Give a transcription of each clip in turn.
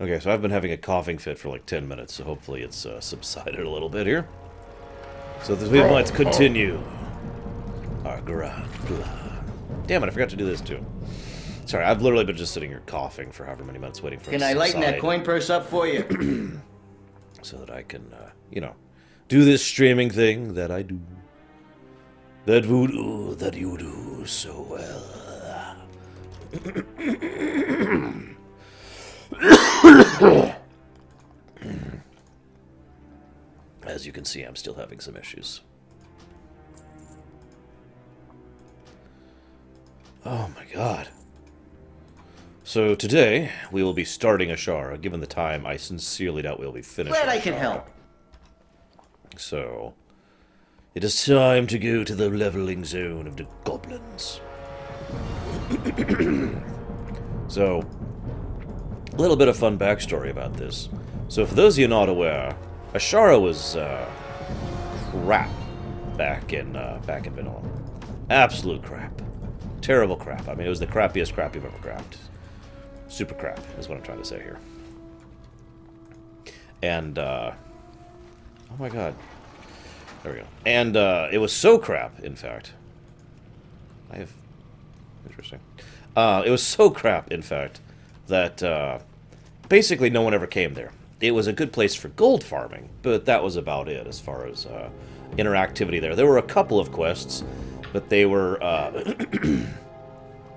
Okay, so I've been having a coughing fit for like 10 minutes, so hopefully it's subsided a little bit here. So that we might continue our grand plan. Damn it, I forgot to do this too. Sorry, I've literally been just sitting here coughing for however many minutes waiting for it to Can I lighten that coin purse up for you? so that I can, you know, do this streaming thing that I do. That voodoo that you do so well. As you can see, I'm still having some issues. Oh my god. So today, we will be starting Azshara. Given the time, I sincerely doubt we'll be finished. Glad I can help. So, it is time to go to the leveling zone of the goblins. So, a little bit of fun backstory about this. So for those of you not aware, Azshara was crap back in vanilla. Absolute crap. Terrible crap. I mean, it was the crappiest crap you've ever crapped. Super crap is what I'm trying to say here. And, oh my god. There we go. And, it was so crap, in fact. Interesting. It was so crap, in fact, that, basically no one ever came there. It was a good place for gold farming, but that was about it as far as, interactivity there. There were a couple of quests, but they were,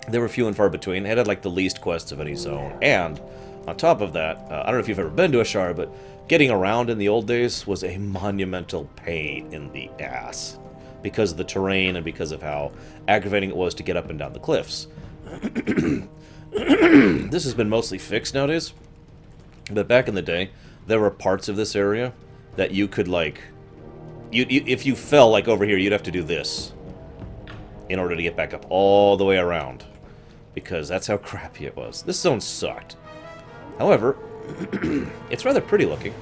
they were few and far between. It had, like, the least quests of any zone. And, on top of that, I don't know if you've ever been to Azshara, but getting around in the old days was a monumental pain in the ass. Because of the terrain and because of how aggravating it was to get up and down the cliffs. This has been mostly fixed nowadays. But back in the day, there were parts of this area that you could, like... if you fell, like, over here, you'd have to do this in order to get back up all the way around. Because that's how crappy it was. This zone sucked. However, it's rather pretty looking.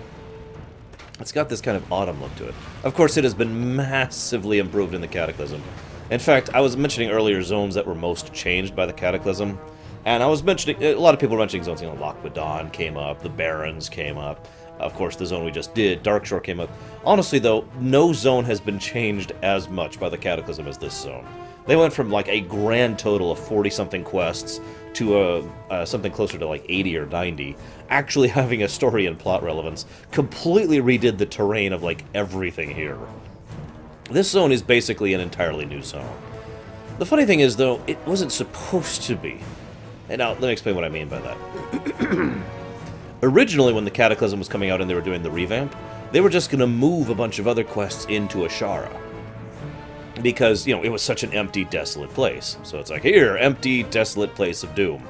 It's got this kind of autumn look to it. Of course, it has been massively improved in the Cataclysm. In fact, I was mentioning earlier zones that were most changed by the Cataclysm. And I was mentioning, a lot of people were mentioning zones, you know, Lochmadon came up, the Barrens came up. Of course, the zone we just did, Darkshore came up. Honestly, though, no zone has been changed as much by the Cataclysm as this zone. They went from, like, a grand total of 40-something quests to something closer to, like, 80 or 90, actually having a story and plot relevance. Completely redid the terrain of, like, everything here. This zone is basically an entirely new zone. The funny thing is, though, it wasn't supposed to be. And now, let me explain what I mean by that. Originally, when the Cataclysm was coming out and they were doing the revamp, they were just going to move a bunch of other quests into Azshara. Because, you know, it was such an empty, desolate place. So it's like, here, empty, desolate place of doom.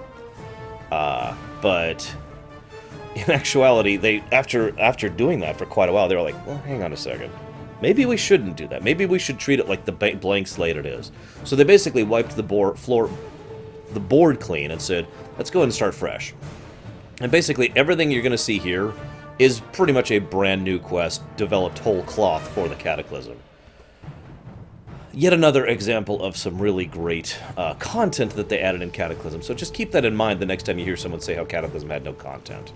But in actuality, they after doing that for quite a while, they were like, well, hang on a second. Maybe we shouldn't do that. Maybe we should treat it like the blank slate it is. So they basically wiped the board clean and said, let's go ahead and start fresh. And basically, everything you're going to see here is pretty much a brand new quest developed whole cloth for the Cataclysm. Yet another example of some really great content that they added in Cataclysm. So just keep that in mind the next time you hear someone say how Cataclysm had no content.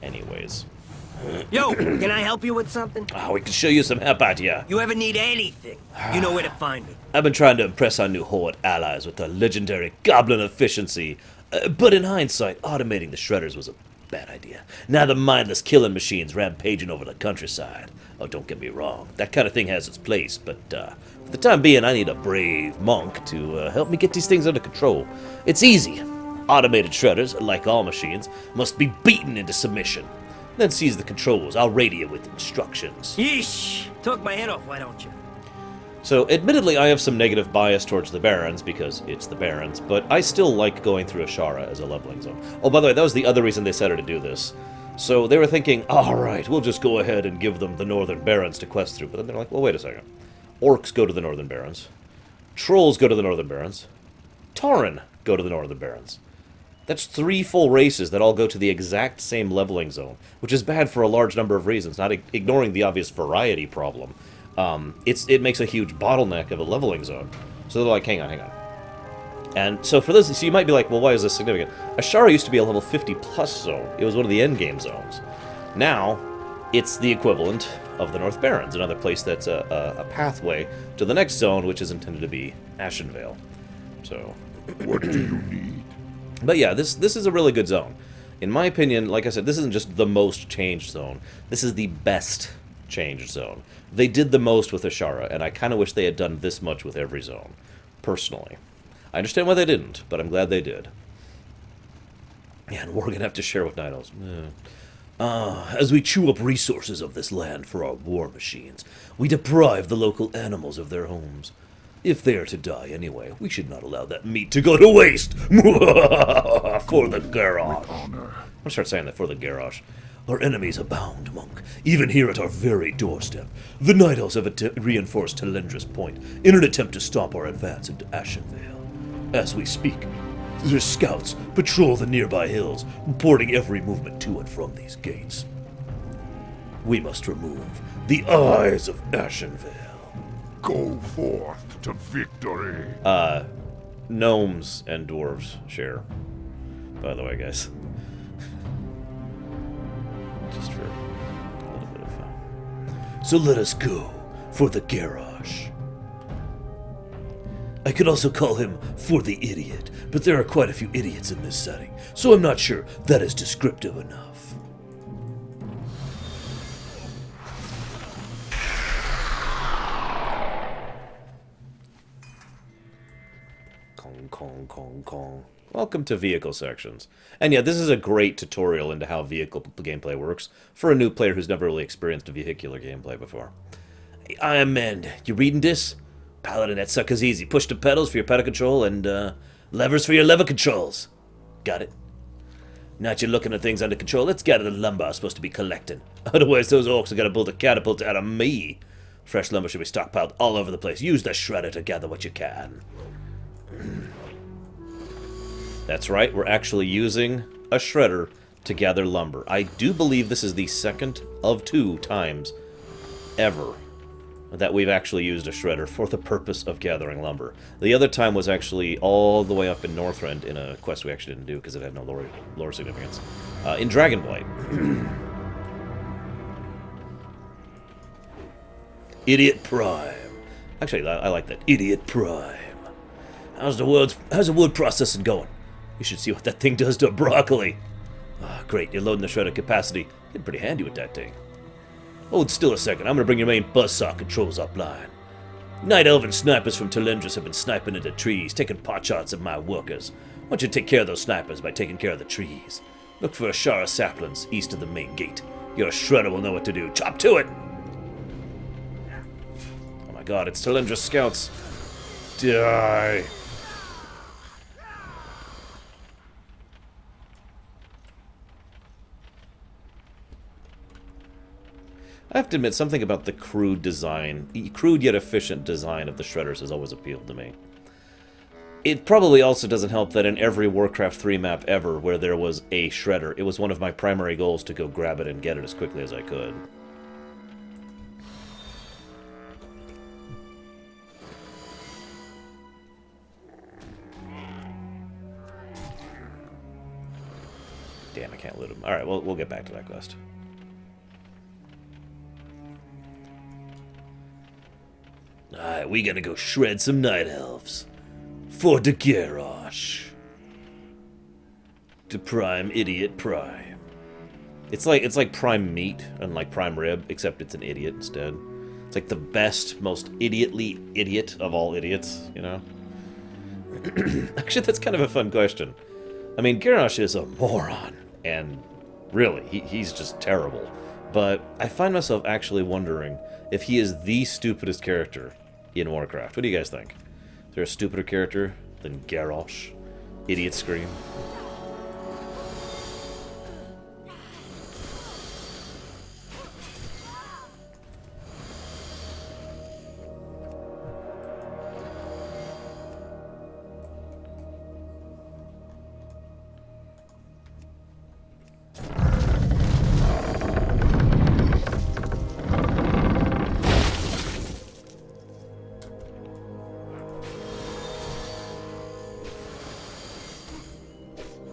Anyways. Yo, can I help you with something? Oh, we can show you some help out here. You ever need anything, you know where to find me. I've been trying to impress our new Horde allies with our legendary Goblin efficiency. But in hindsight, automating the shredders was a bad idea. Now the mindless killing machines rampaging over the countryside. Oh, don't get me wrong. That kind of thing has its place, but for the time being, I need a brave monk to help me get these things under control. It's easy. Automated shredders, like all machines, must be beaten into submission. Then seize the controls. I'll radio with instructions. Yeesh! Talk my head off, why don't you? So, admittedly, I have some negative bias towards the Barrens, because it's the Barrens, but I still like going through Azshara as a leveling zone. Oh, by the way, that was the other reason they set her to do this. So, they were thinking, alright, we'll just go ahead and give them the Northern Barrens to quest through. But then they're like, well, wait a second. Orcs go to the Northern Barrens. Trolls go to the Northern Barrens. Tauren go to the Northern Barrens. That's 3 full races that all go to the exact same leveling zone, which is bad for a large number of reasons, not ignoring the obvious variety problem. It makes a huge bottleneck of a leveling zone. So they're like, hang on. And so for this, so you might be like, well, why is this significant? Azshara used to be a level 50 plus zone. It was one of the end game zones. Now, it's the equivalent of the North Barrens, another place that's a pathway to the next zone, which is intended to be Ashenvale. So, What do you need? but yeah, this is a really good zone. In my opinion, like I said, this isn't just the most changed zone. This is the best changed zone. They did the most with Azshara, and I kind of wish they had done this much with every zone, personally. I understand why they didn't, but I'm glad they did. Yeah, and we're going to have to share with Night Elves. As we chew up resources of this land for our war machines, we deprive the local animals of their homes. If they are to die anyway, we should not allow that meat to go to waste. For the garage. I'm going to start saying that, for the garage. Our enemies abound, monk, even here at our very doorstep. The Night Elves have reinforced Telendra's Point in an attempt to stop our advance into Ashenvale. As we speak, their scouts patrol the nearby hills, reporting every movement to and from these gates. We must remove the eyes of Ashenvale. Go forth to victory. Gnomes and dwarves share, by the way, guys. Just for a little bit of fun. So let us go for the garage. I could also call him for the idiot, but there are quite a few idiots in this setting, so I'm not sure that is descriptive enough. Kong, Kong, Kong, Kong. Welcome to vehicle sections. And yeah, this is a great tutorial into how vehicle gameplay works for a new player who's never really experienced a vehicular gameplay before. Hey, Iron Man, you reading this? Paladin, that sucker's easy. Push the pedals for your pedal control and levers for your lever controls. Got it? Now that you're looking at things under control, let's gather the lumber I'm supposed to be collecting. Otherwise, those orcs are going to build a catapult out of me. Fresh lumber should be stockpiled all over the place. Use the shredder to gather what you can. That's right, we're actually using a shredder to gather lumber. I do believe this is the second of 2 times ever that we've actually used a shredder for the purpose of gathering lumber. The other time was actually all the way up in Northrend in a quest we actually didn't do because it had no lore significance. In Dragonblight. Idiot Prime. Actually, I like that. Idiot Prime. How's the wood processing going? You should see what that thing does to broccoli. Ah, great, you're loading the shredder capacity. Getting pretty handy with that thing. Hold still a second, I'm gonna bring your main buzzsaw controls offline. Night Elven snipers from Telendra's have been sniping into trees, taking pot shots at my workers. I want you to take care of those snipers by taking care of the trees. Look for Azshara saplings east of the main gate. Your shredder will know what to do. Chop to it! Oh my god, it's Telendra's scouts. Die! I have to admit, something about the crude yet efficient design of the shredders has always appealed to me. It probably also doesn't help that in every Warcraft 3 map ever where there was a shredder, it was one of my primary goals to go grab it and get it as quickly as I could. Damn, I can't loot him. Alright, we'll get back to that quest. Alright, we gotta go shred some night elves. For the garage. To Prime Idiot Prime. It's like prime meat, unlike prime rib, except it's an idiot instead. It's like the best, most idiotly idiot of all idiots, you know? Actually, that's kind of a fun question. I mean, Garrosh is a moron, and really, he's just terrible. But I find myself actually wondering if he is the stupidest character in Warcraft. What do you guys think? Is there a stupider character than Garrosh? Idiot Scream?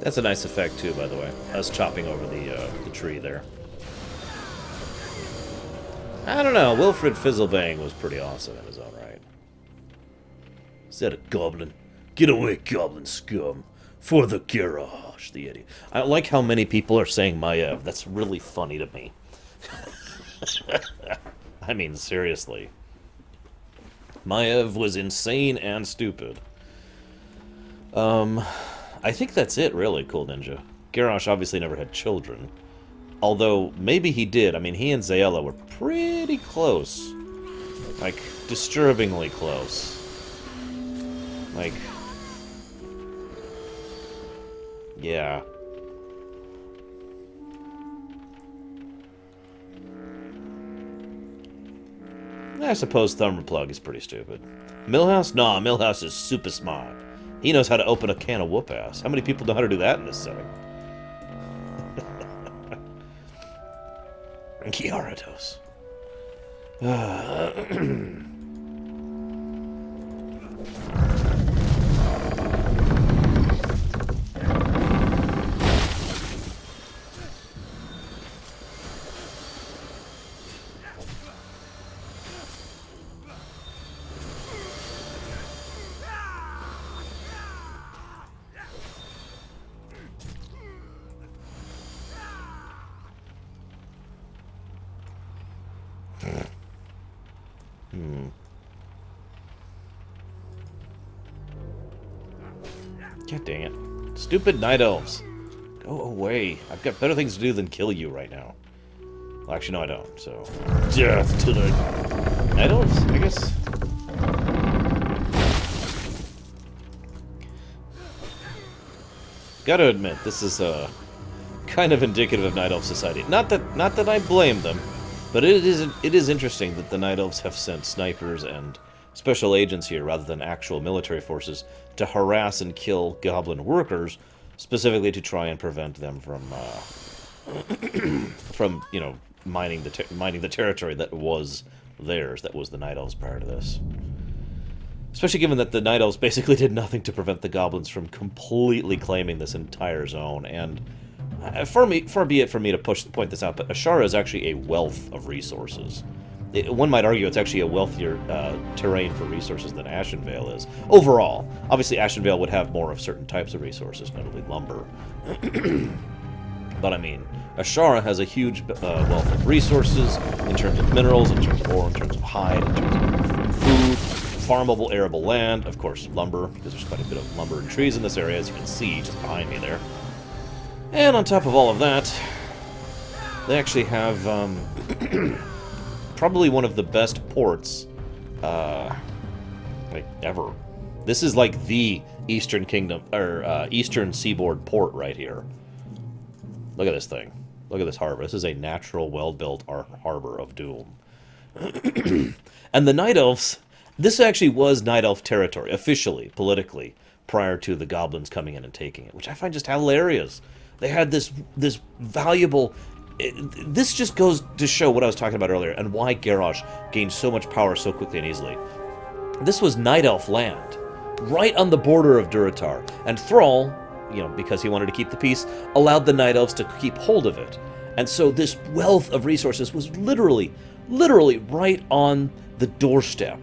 That's a nice effect, too, by the way. Us chopping over the tree there. I don't know. Wilfred Fizzlebang was pretty awesome in his own right. Is that a goblin? Get away, goblin scum. For the garage, the idiot. I like how many people are saying Maiev. That's really funny to me. I mean, seriously. Maiev was insane and stupid. I think that's it, really, Cool Ninja. Garrosh obviously never had children. Although, maybe he did. I mean, he and Zayella were pretty close. Like, disturbingly close. Like... yeah. I suppose Thumberplug is pretty stupid. Millhouse? Nah, Millhouse is super smart. He knows how to open a can of whoop-ass. How many people know how to do that in this setting? Gyarados. God dang it. Stupid night elves. Go away. I've got better things to do than kill you right now. Well, actually, no, I don't, so... death to the... night elves, I guess? Gotta admit, this is, kind of indicative of Night Elf society. Not that I blame them, but it is interesting that the Night Elves have sent snipers and special agents here rather than actual military forces to harass and kill goblin workers, specifically to try and prevent them from you know, mining the territory that was theirs, that was the Night Elves prior to this. Especially given that the Night Elves basically did nothing to prevent the goblins from completely claiming this entire zone, and far be it for me to point this out, but Azshara is actually a wealth of resources. One might argue it's actually a wealthier terrain for resources than Ashenvale is. Overall, obviously Ashenvale would have more of certain types of resources, notably lumber. But I mean, Azshara has a huge wealth of resources in terms of minerals, in terms of ore, in terms of hide, in terms of food, farmable, arable land, of course, lumber, because there's quite a bit of lumber and trees in this area, as you can see just behind me there. And on top of all of that, they actually have probably one of the best ports like ever. This is like the Eastern Kingdom, or Eastern Seaboard port right here. Look at this thing. Look at this harbor. This is a natural, well-built harbor of doom. And the Night Elves, this actually was Night Elf territory, officially, politically, prior to the goblins coming in and taking it, which I find just hilarious. They had this valuable... this just goes to show what I was talking about earlier, and why Garrosh gained so much power so quickly and easily. This was Night Elf land, right on the border of Durotar, and Thrall, you know, because he wanted to keep the peace, allowed the Night Elves to keep hold of it. And so this wealth of resources was literally right on the doorstep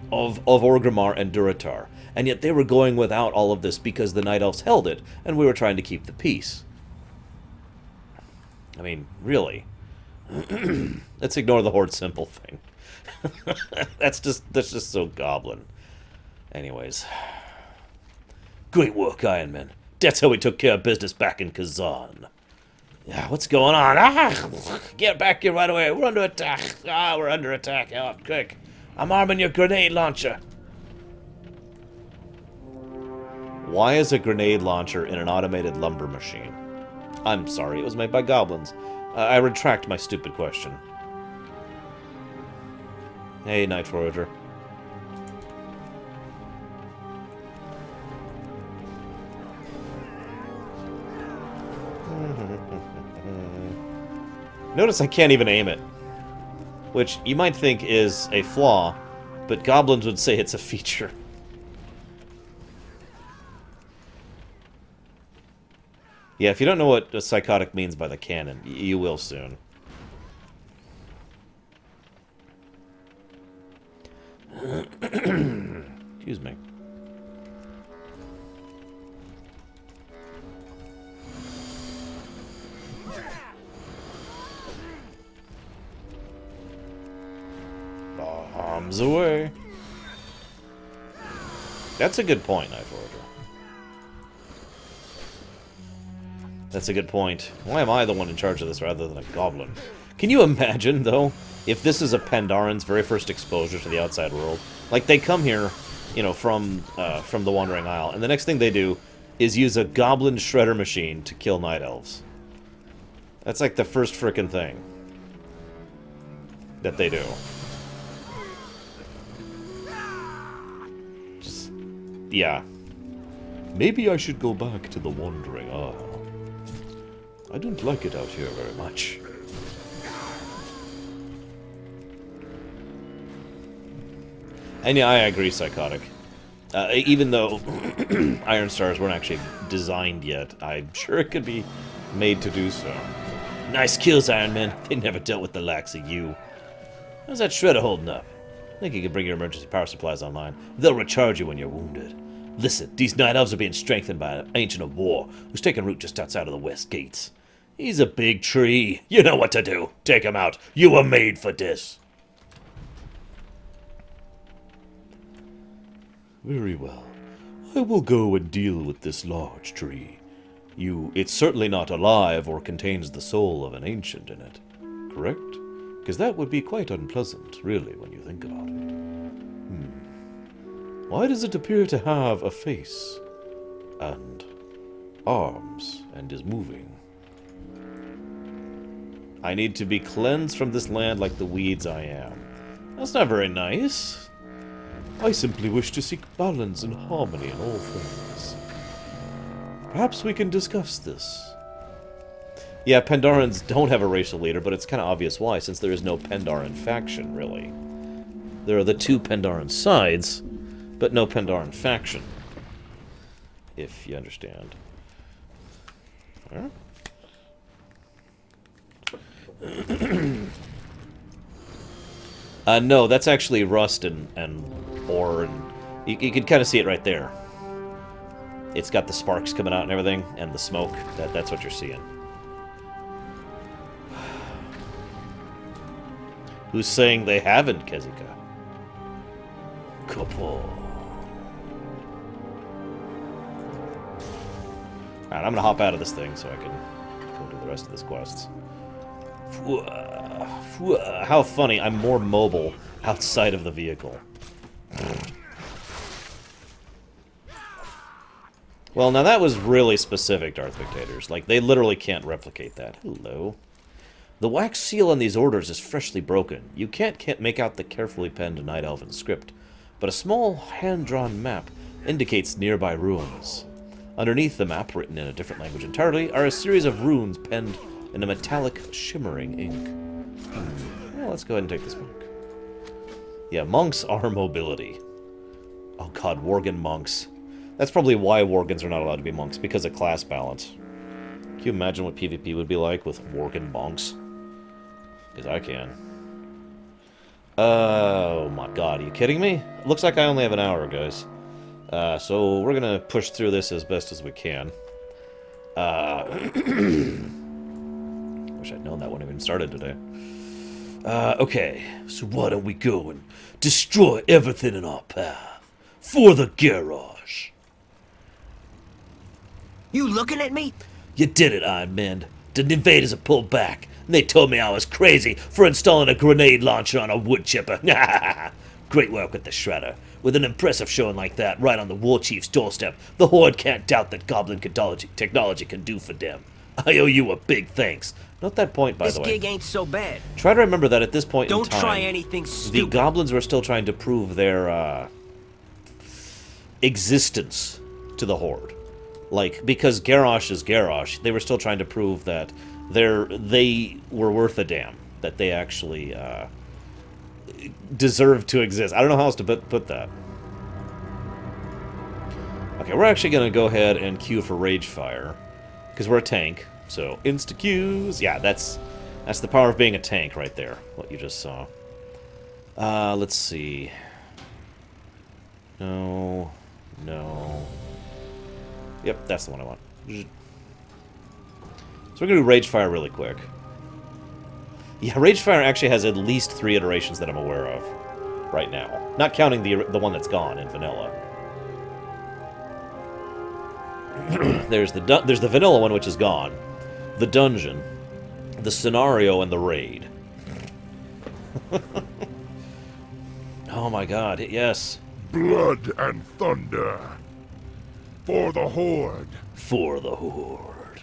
of Orgrimmar and Durotar. And yet they were going without all of this because the Night Elves held it, and we were trying to keep the peace. I mean, really. Let's ignore the Horde Simple thing. That's just so Goblin. Anyways. Great work, Iron Man. That's how we took care of business back in Kazan. Yeah, what's going on? Get back here right away. We're under attack. We're under attack. Help, quick. I'm arming your grenade launcher. Why is a grenade launcher in an automated lumber machine? I'm sorry, it was made by goblins. I retract my stupid question. Hey, Night Forager. Notice I can't even aim it. Which you might think is a flaw, but goblins would say it's a feature. Yeah, if you don't know what a psychotic means by the canon, you will soon. Excuse me. Bombs away. That's a good point, Knife Order. That's a good point. Why am I the one in charge of this rather than a goblin? Can you imagine, though, if this is a Pandaren very first exposure to the outside world? Like, they come here, you know, from the Wandering Isle, and the next thing they do is use a goblin shredder machine to kill night elves. That's like the first frickin' thing that they do. Just, yeah. Maybe I should go back to the Wandering Isle. I don't like it out here very much. And yeah, I agree, Psychotic. Even though Iron Stars weren't actually designed yet, I'm sure it could be made to do so. Nice kills, Iron Man. They never dealt with the likes of you. How's that shredder holding up? I think you can bring your emergency power supplies online. They'll recharge you when you're wounded. Listen, these Night Elves are being strengthened by an Ancient of War, who's taking root just outside of the West Gates. He's a big tree. You know what to do. Take him out. You were made for this. Very well. I will go and deal with this large tree. It's certainly not alive or contains the soul of an ancient in it. Correct? Because that would be quite unpleasant, really, when you think about it. Why does it appear to have a face and arms and is moving? I need to be cleansed from this land like the weeds I am. That's not very nice. I simply wish to seek balance and harmony in all things. Perhaps we can discuss this. Yeah, Pandarans don't have a racial leader, but it's kind of obvious why, since there is no Pandaren faction, really. There are the two Pandaren sides, but no Pandaren faction. If you understand. Huh? No, that's actually rust and ore, and you can kind of see it right there. It's got the sparks coming out and everything, and the smoke. That's what you're seeing. Who's saying they haven't, Kezika? Couple. Alright, I'm gonna hop out of this thing so I can go do the rest of this quest. How funny, I'm more mobile outside of the vehicle. Well, now that was really specific, Darth Dictators. Like, they literally can't replicate that. Hello. The wax seal on these orders is freshly broken. You can't make out the carefully penned Night Elven script, but a small hand-drawn map indicates nearby ruins. Underneath the map, written in a different language entirely, are a series of runes penned in a metallic, shimmering ink. Well, let's go ahead and take this monk. Yeah, monks are mobility. Oh god, Worgen monks. That's probably why Worgens are not allowed to be monks, because of class balance. Can you imagine what PvP would be like with Worgen monks? Because I can. Oh my god, are you kidding me? It looks like I only have an hour, guys. So we're gonna push through this as best as we can. Wish I'd known that wouldn't have even started today. Okay, so why don't we go and destroy everything in our path for the garage? You looking at me? You did it, Iron Man. The invaders have pulled back, and they told me I was crazy for installing a grenade launcher on a wood chipper. Great work with the shredder. With an impressive showing like that right on the War Chief's doorstep, the Horde can't doubt that Goblin technology can do for them. I owe you a big thanks. Note that point, by the way. This gig ain't so bad. Try to remember that at this point in time, don't try anything stupid. The Goblins were still trying to prove their existence to the Horde. Like, because Garrosh is Garrosh, they were still trying to prove that they were worth a damn. That they actually deserved to exist. I don't know how else to put that. Okay, we're actually going to go ahead and queue for Ragefire. Because we're a tank. So, insta-Qs. Yeah, that's the power of being a tank right there. What you just saw. Let's see. No. No. Yep, that's the one I want. So we're going to do Ragefire really quick. Yeah, Ragefire actually has at least 3 iterations that I'm aware of right now. Not counting the one that's gone in vanilla. There's the vanilla one, which is gone. The dungeon. The scenario and the raid. Oh my god, yes. Blood and thunder. For the Horde. For the Horde.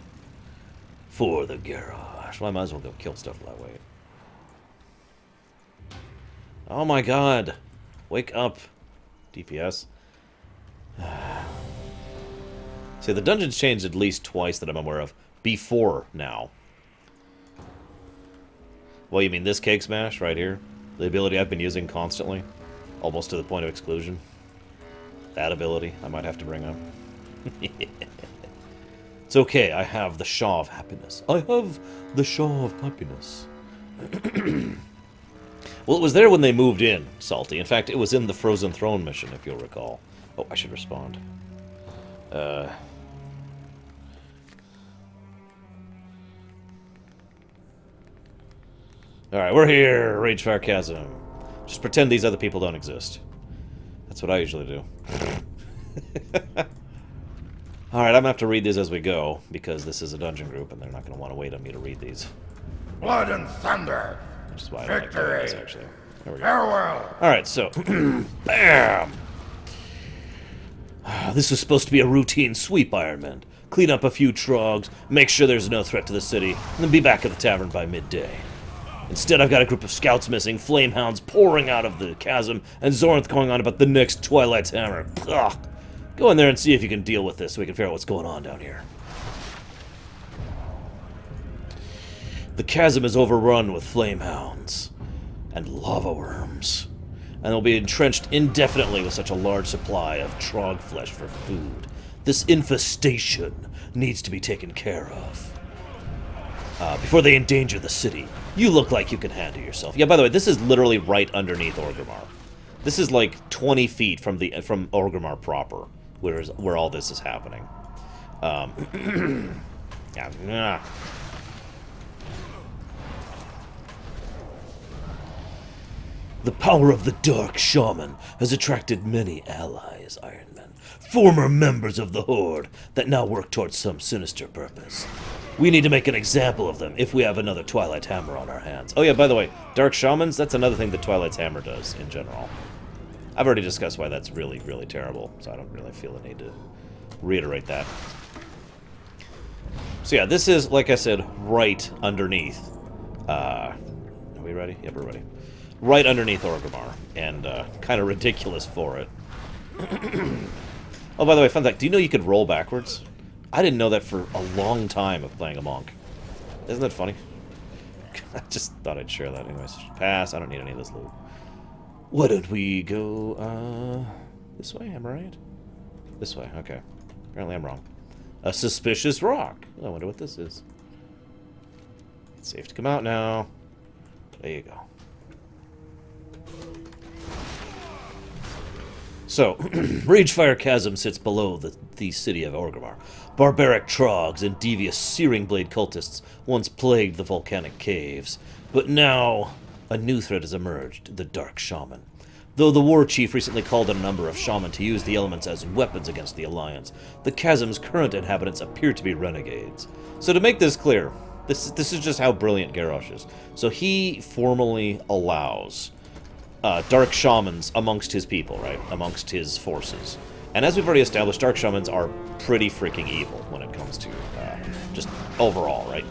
For the garage. Well, I might as well go kill stuff that way. Oh my god. Wake up. DPS. See, the dungeon's changed at least twice that I'm aware of. Before now. Well, you mean this cake smash right here? The ability I've been using constantly? Almost to the point of exclusion? That ability I might have to bring up. It's okay, I have the Shaw of Happiness. I have the Shaw of Happiness. Well, it was there when they moved in, Salty. In fact, it was in the Frozen Throne mission, if you'll recall. Oh, I should respond. Alright, we're here, Ragefire Chasm. Just pretend these other people don't exist. That's what I usually do. Alright, I'm gonna have to read these as we go, because this is a dungeon group, and they're not gonna want to wait on me to read these. Blood and thunder. Which is why I don't like doing this, actually. There we go. Farewell. Alright, so... BAM! This was supposed to be a routine sweep, Iron Man. Clean up a few trogs, make sure there's no threat to the city, and then be back at the tavern by midday. Instead, I've got a group of scouts missing, flamehounds pouring out of the chasm, and Zorinth going on about the next Twilight's Hammer. Ugh. Go in there and see if you can deal with this so we can figure out what's going on down here. The chasm is overrun with flamehounds and lava worms, and they'll be entrenched indefinitely with such a large supply of trog flesh for food. This infestation needs to be taken care of. Before they endanger the city. You look like you can handle yourself. Yeah, by the way, this is literally right underneath Orgrimmar. This is like 20 feet from Orgrimmar proper, where all this is happening. Yeah. The power of the Dark Shaman has attracted many allies, Iron Man. Former members of the Horde that now work towards some sinister purpose. We need to make an example of them if we have another Twilight Hammer on our hands. Oh yeah, by the way, Dark Shamans, that's another thing that Twilight's Hammer does in general. I've already discussed why that's really, really terrible, so I don't really feel the need to reiterate that. So yeah, this is, like I said, right underneath. Are we ready? Yep, we're ready. Right underneath Orgrimmar, and kind of ridiculous for it. Oh, by the way, fun fact, do you know you could roll backwards? I didn't know that for a long time of playing a monk. Isn't that funny? I just thought I'd share that. Anyways, pass. I don't need any of this loot. Why don't we go, this way? Am I right? This way, okay. Apparently I'm wrong. A suspicious rock. Oh, I wonder what this is. It's safe to come out now. There you go. So, Ragefire Chasm sits below the city of Orgrimmar. Barbaric trogs and devious searing blade cultists once plagued the volcanic caves, but now a new threat has emerged, the Dark Shaman. Though the war chief recently called on a number of shaman to use the elements as weapons against the Alliance, the chasm's current inhabitants appear to be renegades. So to make this clear, this is just how brilliant Garrosh is. So he formally allows Dark Shamans amongst his people, right? Amongst his forces. And as we've already established, Dark Shamans are pretty freaking evil when it comes to just overall, right?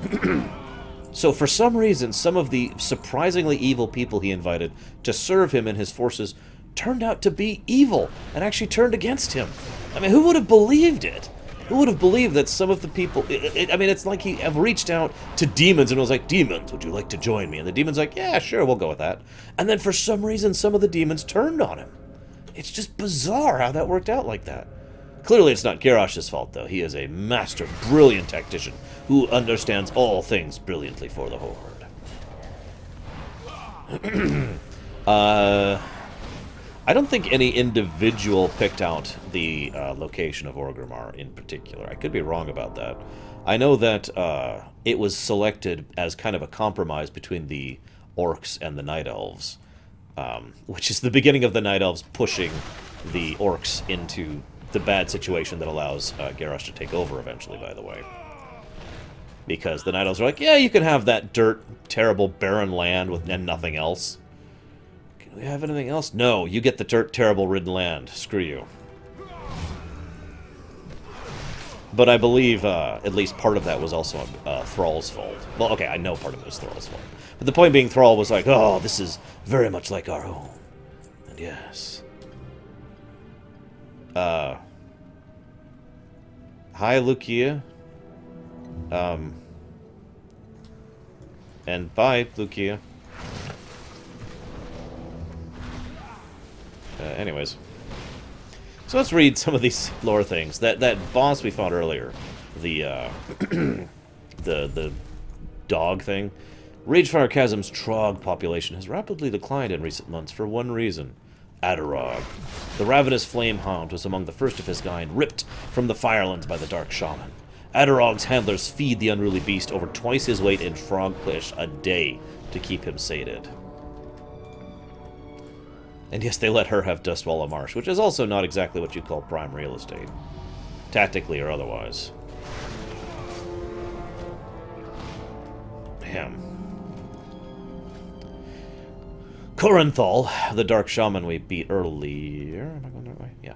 So for some reason, some of the surprisingly evil people he invited to serve him and his forces turned out to be evil and actually turned against him. I mean, who would have believed it? Who would have believed that some of the people... I mean, it's like he reached out to demons and was like, demons, would you like to join me? And the demon's like, yeah, sure, we'll go with that. And then for some reason, some of the demons turned on him. It's just bizarre how that worked out like that. Clearly it's not Garrosh's fault, though. He is a master, brilliant tactician who understands all things brilliantly for the Horde. I don't think any individual picked out the location of Orgrimmar in particular. I could be wrong about that. I know that it was selected as kind of a compromise between the Orcs and the Night Elves, which is the beginning of the Night Elves pushing the Orcs into the bad situation that allows Garrosh to take over eventually, by the way. Because the Night Elves are like, yeah, you can have that dirt, terrible, barren land with and nothing else. Can we have anything else? No, you get the dirt, terrible, ridden land. Screw you. But I believe at least part of that was also Thrall's fault. Well, okay, I know part of it was Thrall's fault. But the point being, Thrall was like, oh, this is very much like our home. And yes. Hi, Lucia. And bye, Lucia. Anyways. So let's read some of these lore things. That boss we fought earlier, the the dog thing. Ragefire Chasm's Trog population has rapidly declined in recent months for one reason. Adderog. The ravenous flame hound was among the first of his kind, ripped from the Firelands by the Dark Shaman. Adderog's handlers feed the unruly beast over twice his weight in frog flesh a day to keep him sated. And yes, they let her have Dustwallow Marsh, which is also not exactly what you'd call prime real estate. Tactically or otherwise. Damn. Corinthal, the Dark Shaman we beat earlier... Am I going that way? Yeah.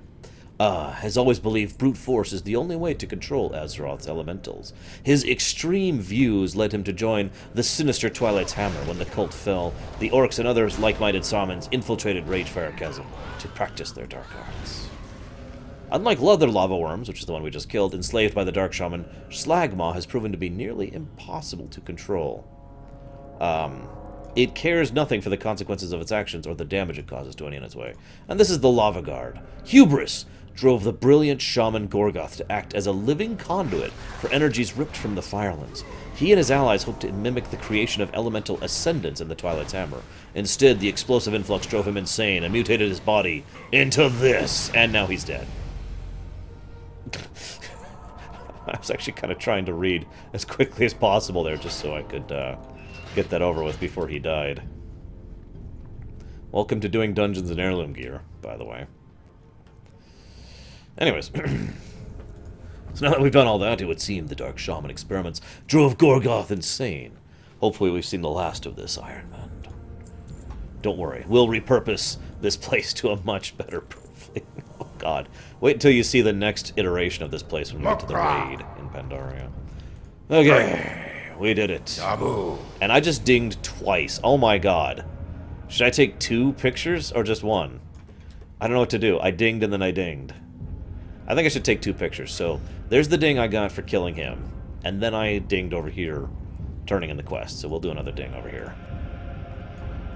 Has always believed brute force is the only way to control Azeroth's elementals. His extreme views led him to join the sinister Twilight's Hammer when the cult fell. The orcs and other like-minded shamans infiltrated Ragefire Chasm to practice their dark arts. Unlike other lava worms, which is the one we just killed, enslaved by the Dark Shaman, Slagmaw has proven to be nearly impossible to control. It cares nothing for the consequences of its actions or the damage it causes to any in its way. And this is the Lava Guard. Hubris drove the brilliant shaman Gorgoth to act as a living conduit for energies ripped from the Firelands. He and his allies hoped to mimic the creation of elemental ascendants in the Twilight's Hammer. Instead, the explosive influx drove him insane and mutated his body into this, and now he's dead. I was actually kind of trying to read as quickly as possible there, just so I could get that over with before he died. Welcome to doing Dungeons and Heirloom gear, by the way. Anyways, so now that we've done all that, it would seem the Dark Shaman experiments drove Gorgoth insane. Hopefully we've seen the last of this Iron Man. Don't worry, we'll repurpose this place to a much better proofing. Oh god. Wait until you see the next iteration of this place when we get to the raid in Pandaria. Okay, we did it. And I just dinged twice. Oh my god. Should I take 2 pictures or just 1? I don't know what to do. I dinged and then I dinged. I think I should take 2 pictures. So there's the ding I got for killing him. And then I dinged over here, turning in the quest. So we'll do another ding over here.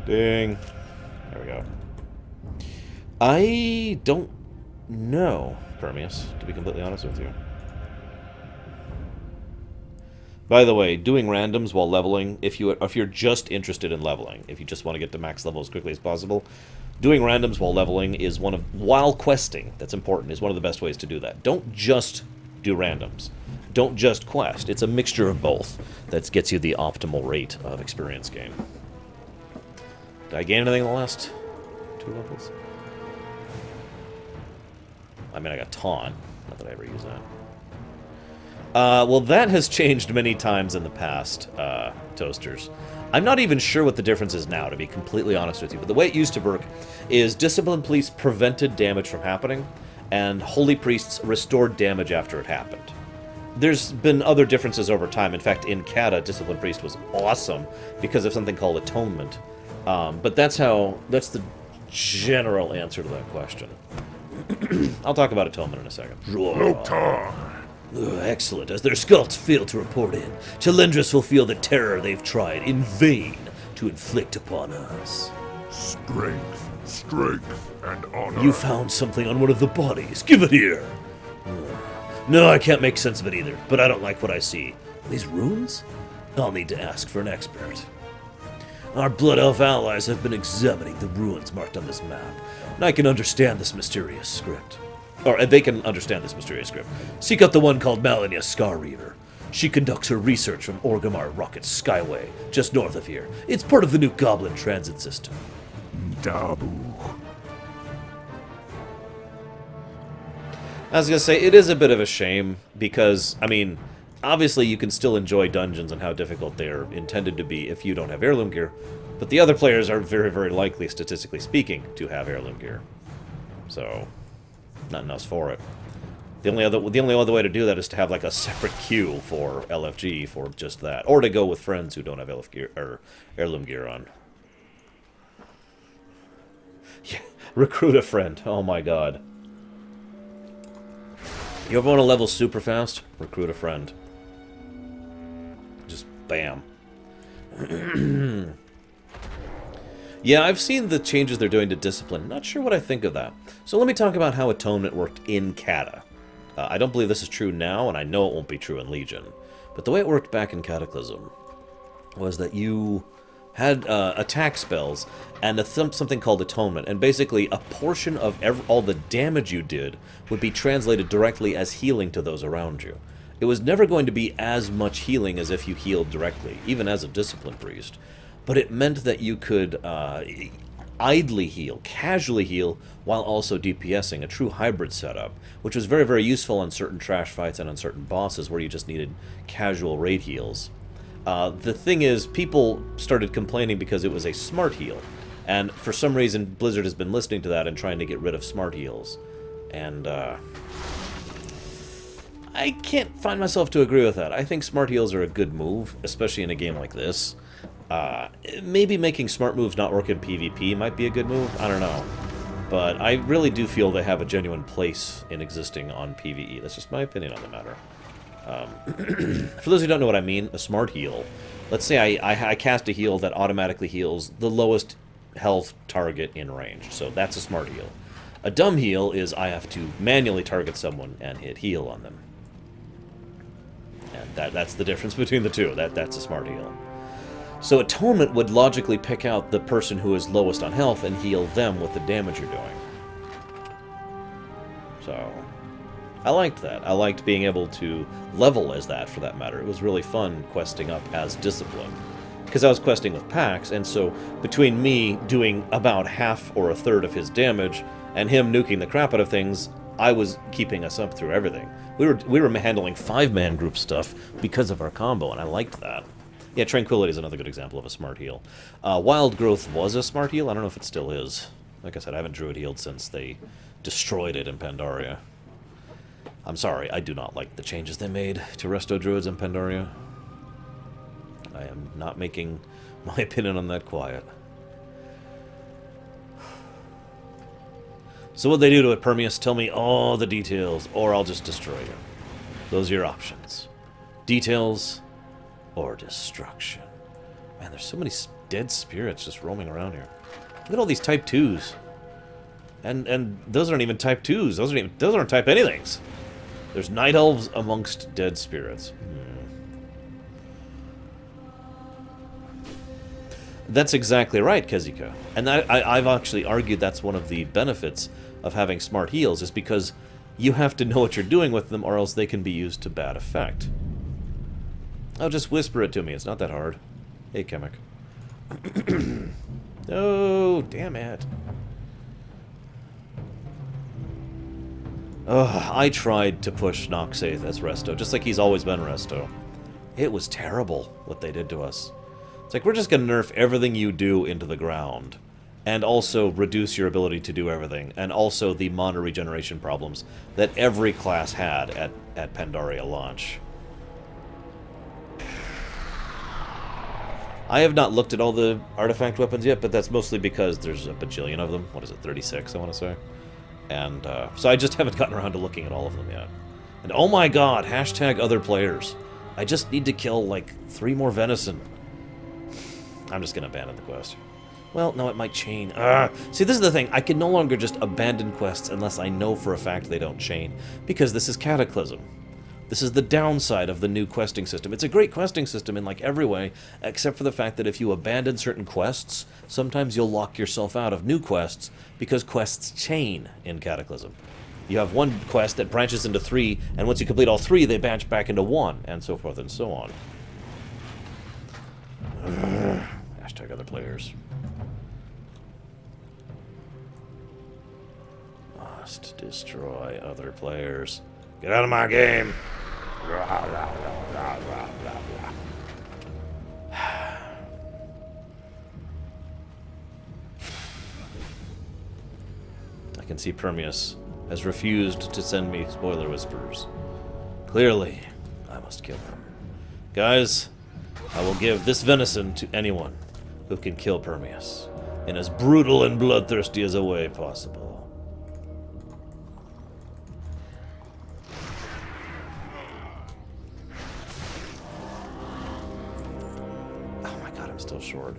Ding. There we go. I don't know, Permeus, to be completely honest with you. By the way, doing randoms while leveling, if you're just interested in leveling, if you just want to get to max level as quickly as possible, doing randoms while leveling is while questing, that's important, is one of the best ways to do that. Don't just do randoms. Don't just quest. It's a mixture of both that gets you the optimal rate of experience gain. Did I gain anything in the last 2 levels? I mean, I got Taunt. Not that I ever use that. Well, that has changed many times in the past, Toasters. I'm not even sure what the difference is now, to be completely honest with you. But the way it used to work is Discipline Police prevented damage from happening, and Holy Priests restored damage after it happened. There's been other differences over time. In fact, in Cata, Discipline Priest was awesome because of something called Atonement. But that's the general answer to that question. I'll talk about Atonement in a second. Excellent. As their scouts fail to report in, Chalendris will feel the terror they've tried in vain to inflict upon us. Strength, and honor. You found something on one of the bodies. Give it here. No, I can't make sense of it either, but I don't like what I see. These runes? I'll need to ask for an expert. Our Blood Elf allies have been examining the ruins marked on this map, and I can understand this mysterious script. Or they can understand this mysterious script. Seek out the one called Malenia Scarreaver. She conducts her research from Orgrimmar Rocket Skyway, just north of here. It's part of the new Goblin transit system. Dabu. I was going to say, it is a bit of a shame, because, I mean, obviously you can still enjoy dungeons and how difficult they're intended to be if you don't have heirloom gear, but the other players are very, very likely, statistically speaking, to have heirloom gear. So, nothing else for it. The only other way to do that is to have like a separate queue for LFG for just that, or to go with friends who don't have LF gear or heirloom gear on. Yeah, recruit a friend. Oh my god. You ever want to level super fast? Recruit a friend. Just bam. Yeah, I've seen the changes they're doing to discipline. Not sure what I think of that. So let me talk about how Atonement worked in Cata. I don't believe this is true now, and I know it won't be true in Legion. But the way it worked back in Cataclysm was that you had attack spells and something called Atonement, and basically a portion of all the damage you did would be translated directly as healing to those around you. It was never going to be as much healing as if you healed directly, even as a Discipline Priest. But it meant that you could idly heal, casually heal, while also DPSing, a true hybrid setup, which was very, very useful on certain trash fights and on certain bosses where you just needed casual raid heals. The thing is, people started complaining because it was a smart heal, and for some reason Blizzard has been listening to that and trying to get rid of smart heals. And I can't find myself to agree with that. I think smart heals are a good move, especially in a game like this. Maybe making smart moves not work in PvP might be a good move, I don't know. But I really do feel they have a genuine place in existing on PvE. That's just my opinion on the matter. For those who don't know what I mean, a smart heal. Let's say I cast a heal that automatically heals the lowest health target in range. So that's a smart heal. A dumb heal is I have to manually target someone and hit heal on them. And that's the difference between the two. That's a smart heal. So Atonement would logically pick out the person who is lowest on health and heal them with the damage you're doing. So, I liked that. I liked being able to level as that, for that matter. It was really fun questing up as Discipline. Because I was questing with Pax, and so between me doing about half or a third of his damage, and him nuking the crap out of things, I was keeping us up through everything. We were handling 5-man group stuff because of our combo, and I liked that. Yeah, Tranquility is another good example of a smart heal. Wild Growth was a smart heal. I don't know if it still is. Like I said, I haven't Druid healed since they destroyed it in Pandaria. I'm sorry, I do not like the changes they made to Resto Druids in Pandaria. I am not making my opinion on that quiet. So what'd they do to it, Permeus? Tell me all the details, or I'll just destroy you. Those are your options. Details or destruction. Man, there's so many dead spirits just roaming around here. Look at all these Type 2s. And those aren't even Type 2s. Those aren't Type anythings. There's Night Elves amongst dead spirits. That's exactly right, Kezika. And I've actually argued that's one of the benefits of having smart heals, is because you have to know what you're doing with them, or else they can be used to bad effect. Oh, just whisper it to me. It's not that hard. Hey, Kemek. Oh, damn it. Ugh, I tried to push Noxaith as Resto, just like he's always been Resto. It was terrible what they did to us. It's like, we're just going to nerf everything you do into the ground, and also reduce your ability to do everything, and also the mana regeneration problems that every class had at Pandaria launch. I have not looked at all the artifact weapons yet, but that's mostly because there's a bajillion of them. What is it, 36, I want to say? And, so I just haven't gotten around to looking at all of them yet. And oh my god, hashtag other players. I just need to kill, like, 3 more venison. I'm just gonna abandon the quest. Well, no, it might chain. See, this is the thing. I can no longer just abandon quests unless I know for a fact they don't chain, because this is Cataclysm. This is the downside of the new questing system. It's a great questing system in like every way, except for the fact that if you abandon certain quests, sometimes you'll lock yourself out of new quests because quests chain in Cataclysm. You have one quest that branches into 3, and once you complete all 3, they branch back into 1, and so forth and so on. Hashtag other players. Must destroy other players. Get out of my game! I can see Permeus has refused to send me spoiler whispers. Clearly, I must kill him. Guys, I will give this venison to anyone who can kill Permeus in as brutal and bloodthirsty as a way possible. Still short.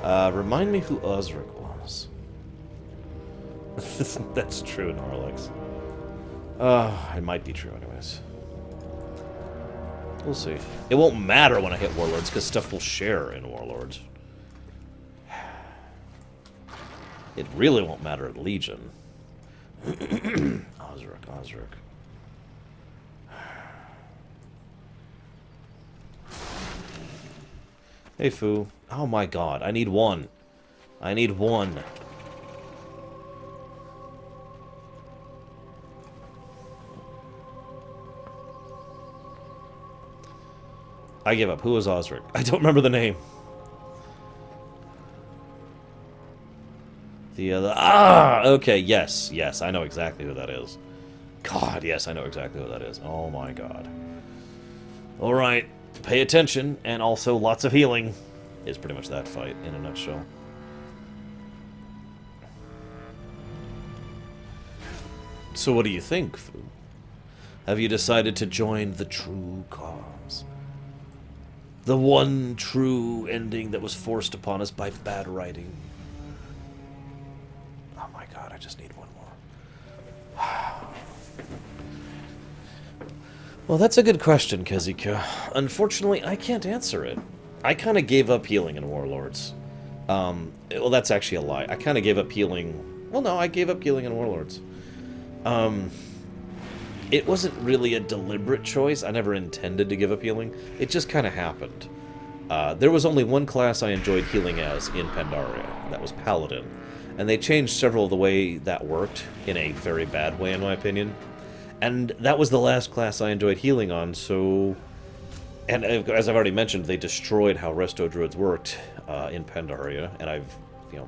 Remind me who Osric was. That's true, Norlex. It might be true anyways. We'll see. It won't matter when I hit Warlords, because stuff will share in Warlords. It really won't matter at Legion. Osric. Hey, Foo. Oh my god, I need one. I need one. I give up. Who was Osric? I don't remember the name. The other... Okay, yes, I know exactly who that is. God, yes, I know exactly who that is. Oh my god. Alright. Pay attention, and also lots of healing, is pretty much that fight in a nutshell. So what do you think, Fu? Have you decided to join the true cause? The one true ending that was forced upon us by bad writing? Oh my god, I just need one more. Well, that's a good question, Kezika. Unfortunately, I can't answer it. I kind of gave up healing in Warlords. Well, that's actually a lie. I kind of gave up healing... Well, no, I gave up healing in Warlords. It wasn't really a deliberate choice. I never intended to give up healing. It just kind of happened. There was only one class I enjoyed healing as in Pandaria. That was Paladin. And they changed several of the way that worked in a very bad way, in my opinion. And that was the last class I enjoyed healing on, so... And as I've already mentioned, they destroyed how Resto Druids worked in Pandaria, and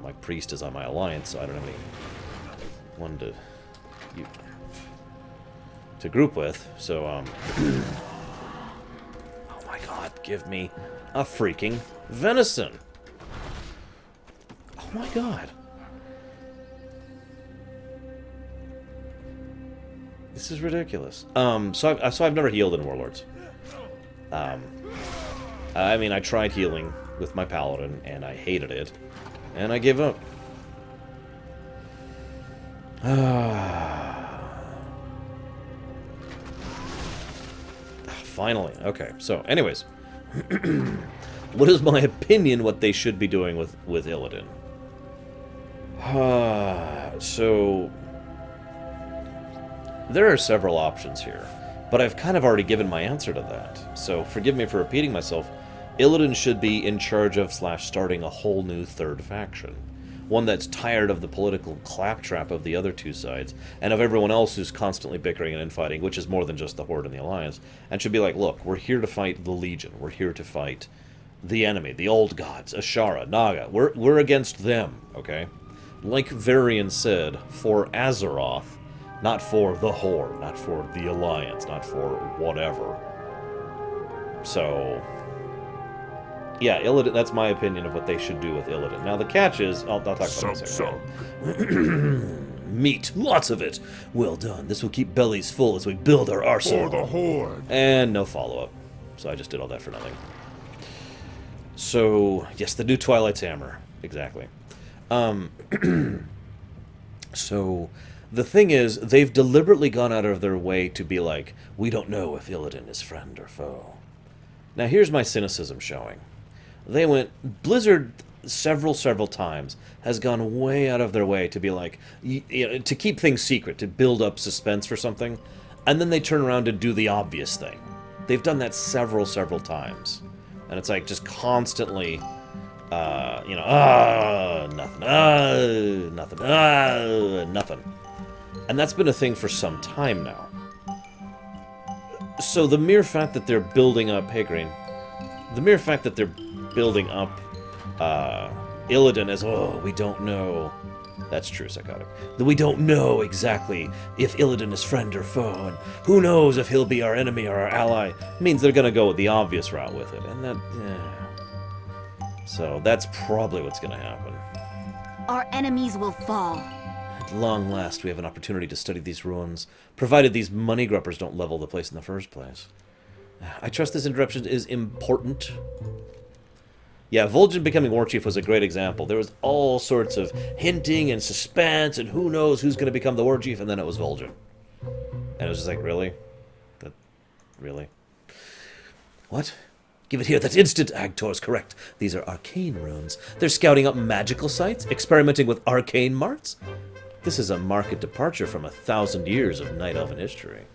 my priest is on my alliance, so I don't have anyone to group with, so, oh my god, give me a freaking venison! Oh my god. This is ridiculous. So I've never healed in Warlords. I mean, I tried healing with my Paladin, and I hated it, and I gave up. Finally. Okay, so, anyways. What is my opinion what they should be doing with Illidan? So... There are several options here, but I've kind of already given my answer to that, so forgive me for repeating myself. Illidan should be in charge of / starting a whole new third faction. One that's tired of the political claptrap of the other two sides, and of everyone else who's constantly bickering and infighting, which is more than just the Horde and the Alliance, and should be like, look, we're here to fight the Legion, we're here to fight the enemy, the old gods, Azshara, Naga, we're against them, okay? Like Varian said, for Azeroth, not for the Horde, not for the Alliance, not for whatever. So, yeah, Illidan, that's my opinion of what they should do with Illidan. Now, the catch is... I'll talk about this later. Meat, lots of it. Well done. This will keep bellies full as we build our arsenal. For the Horde. And no follow-up. So I just did all that for nothing. So, yes, the new Twilight's hammer. Exactly. So, the thing is, they've deliberately gone out of their way to be like, we don't know if Illidan is friend or foe. Now, here's my cynicism showing. Blizzard, several times, has gone way out of their way to be like, to keep things secret, to build up suspense for something, and then they turn around and do the obvious thing. They've done that several times. And it's like, just constantly... nothing. And that's been a thing for some time now. So the mere fact that they're building up... Hey, Green. The mere fact that they're building up Illidan as, oh, we don't know... That's true, Psychotic. That we don't know exactly if Illidan is friend or foe, and who knows if he'll be our enemy or our ally, means they're gonna go the obvious route with it, and that... So that's probably what's going to happen. Our enemies will fall. At long last, we have an opportunity to study these ruins, provided these money grubbers don't level the place in the first place. I trust this interruption is important. Yeah, Vol'jin becoming Warchief was a great example. There was all sorts of hinting and suspense, and who knows who's going to become the Warchief, and then it was Vol'jin. And it was just like, really? Really? What? Give it here, that instant! Agtor's correct. These are arcane runes. They're scouting up magical sites, experimenting with arcane marts. This is a marked departure from 1,000 years of Night Elven history.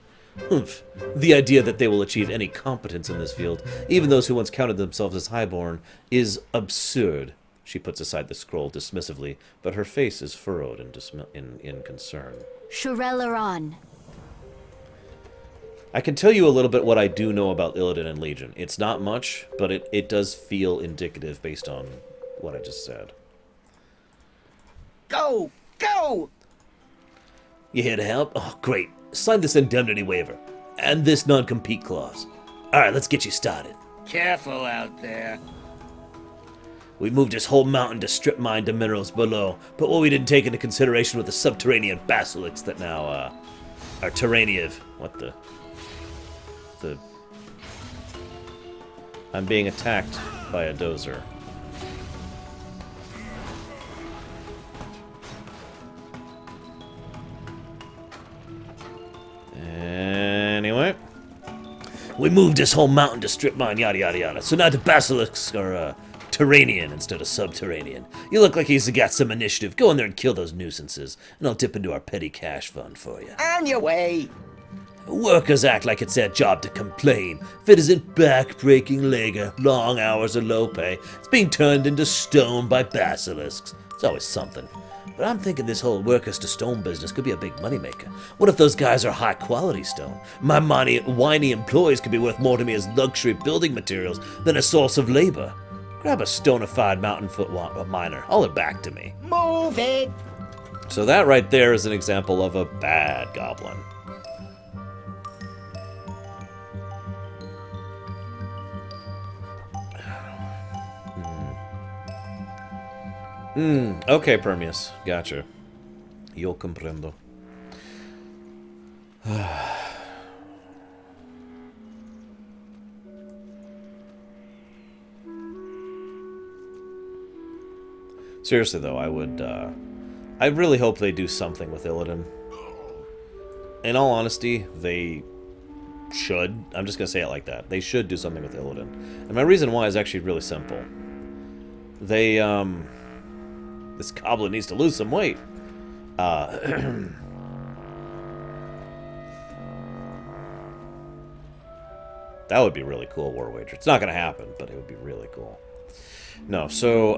Humph. The idea that they will achieve any competence in this field, even those who once counted themselves as highborn, is absurd. She puts aside the scroll dismissively, but her face is furrowed in concern. Lorerun. I can tell you a little bit what I do know about Illidan and Legion. It's not much, but it does feel indicative based on what I just said. Go! Go! You here to help? Oh, great. Sign this indemnity waiver. And this non-compete clause. Alright, let's get you started. Careful out there. We moved this whole mountain to strip mine the minerals below, but what we didn't take into consideration were the subterranean basilisks that now, are Terraniav. What the... I'm being attacked by a dozer. Anyway. We moved this whole mountain to strip mine, yada yada yada. So now the basilisks are Terranian instead of subterranean. You look like he's got some initiative. Go in there and kill those nuisances, and I'll dip into our petty cash fund for you. On your way! Workers act like it's their job to complain. If it isn't back-breaking labor, long hours or low pay, it's being turned into stone by basilisks. It's always something. But I'm thinking this whole workers to stone business could be a big moneymaker. What if those guys are high-quality stone? My whiny employees could be worth more to me as luxury building materials than a source of labor. Grab a stonified mountain foot miner. Haul it back to me. Move it! So that right there is an example of a bad goblin. Okay, Permeus. Gotcha. Yo comprendo. Seriously, though, I really hope they do something with Illidan. In all honesty, they should. I'm just gonna say it like that. They should do something with Illidan. And my reason why is actually really simple. They, this goblin needs to lose some weight. That would be really cool, War Wager. It's not going to happen, but it would be really cool. No, so,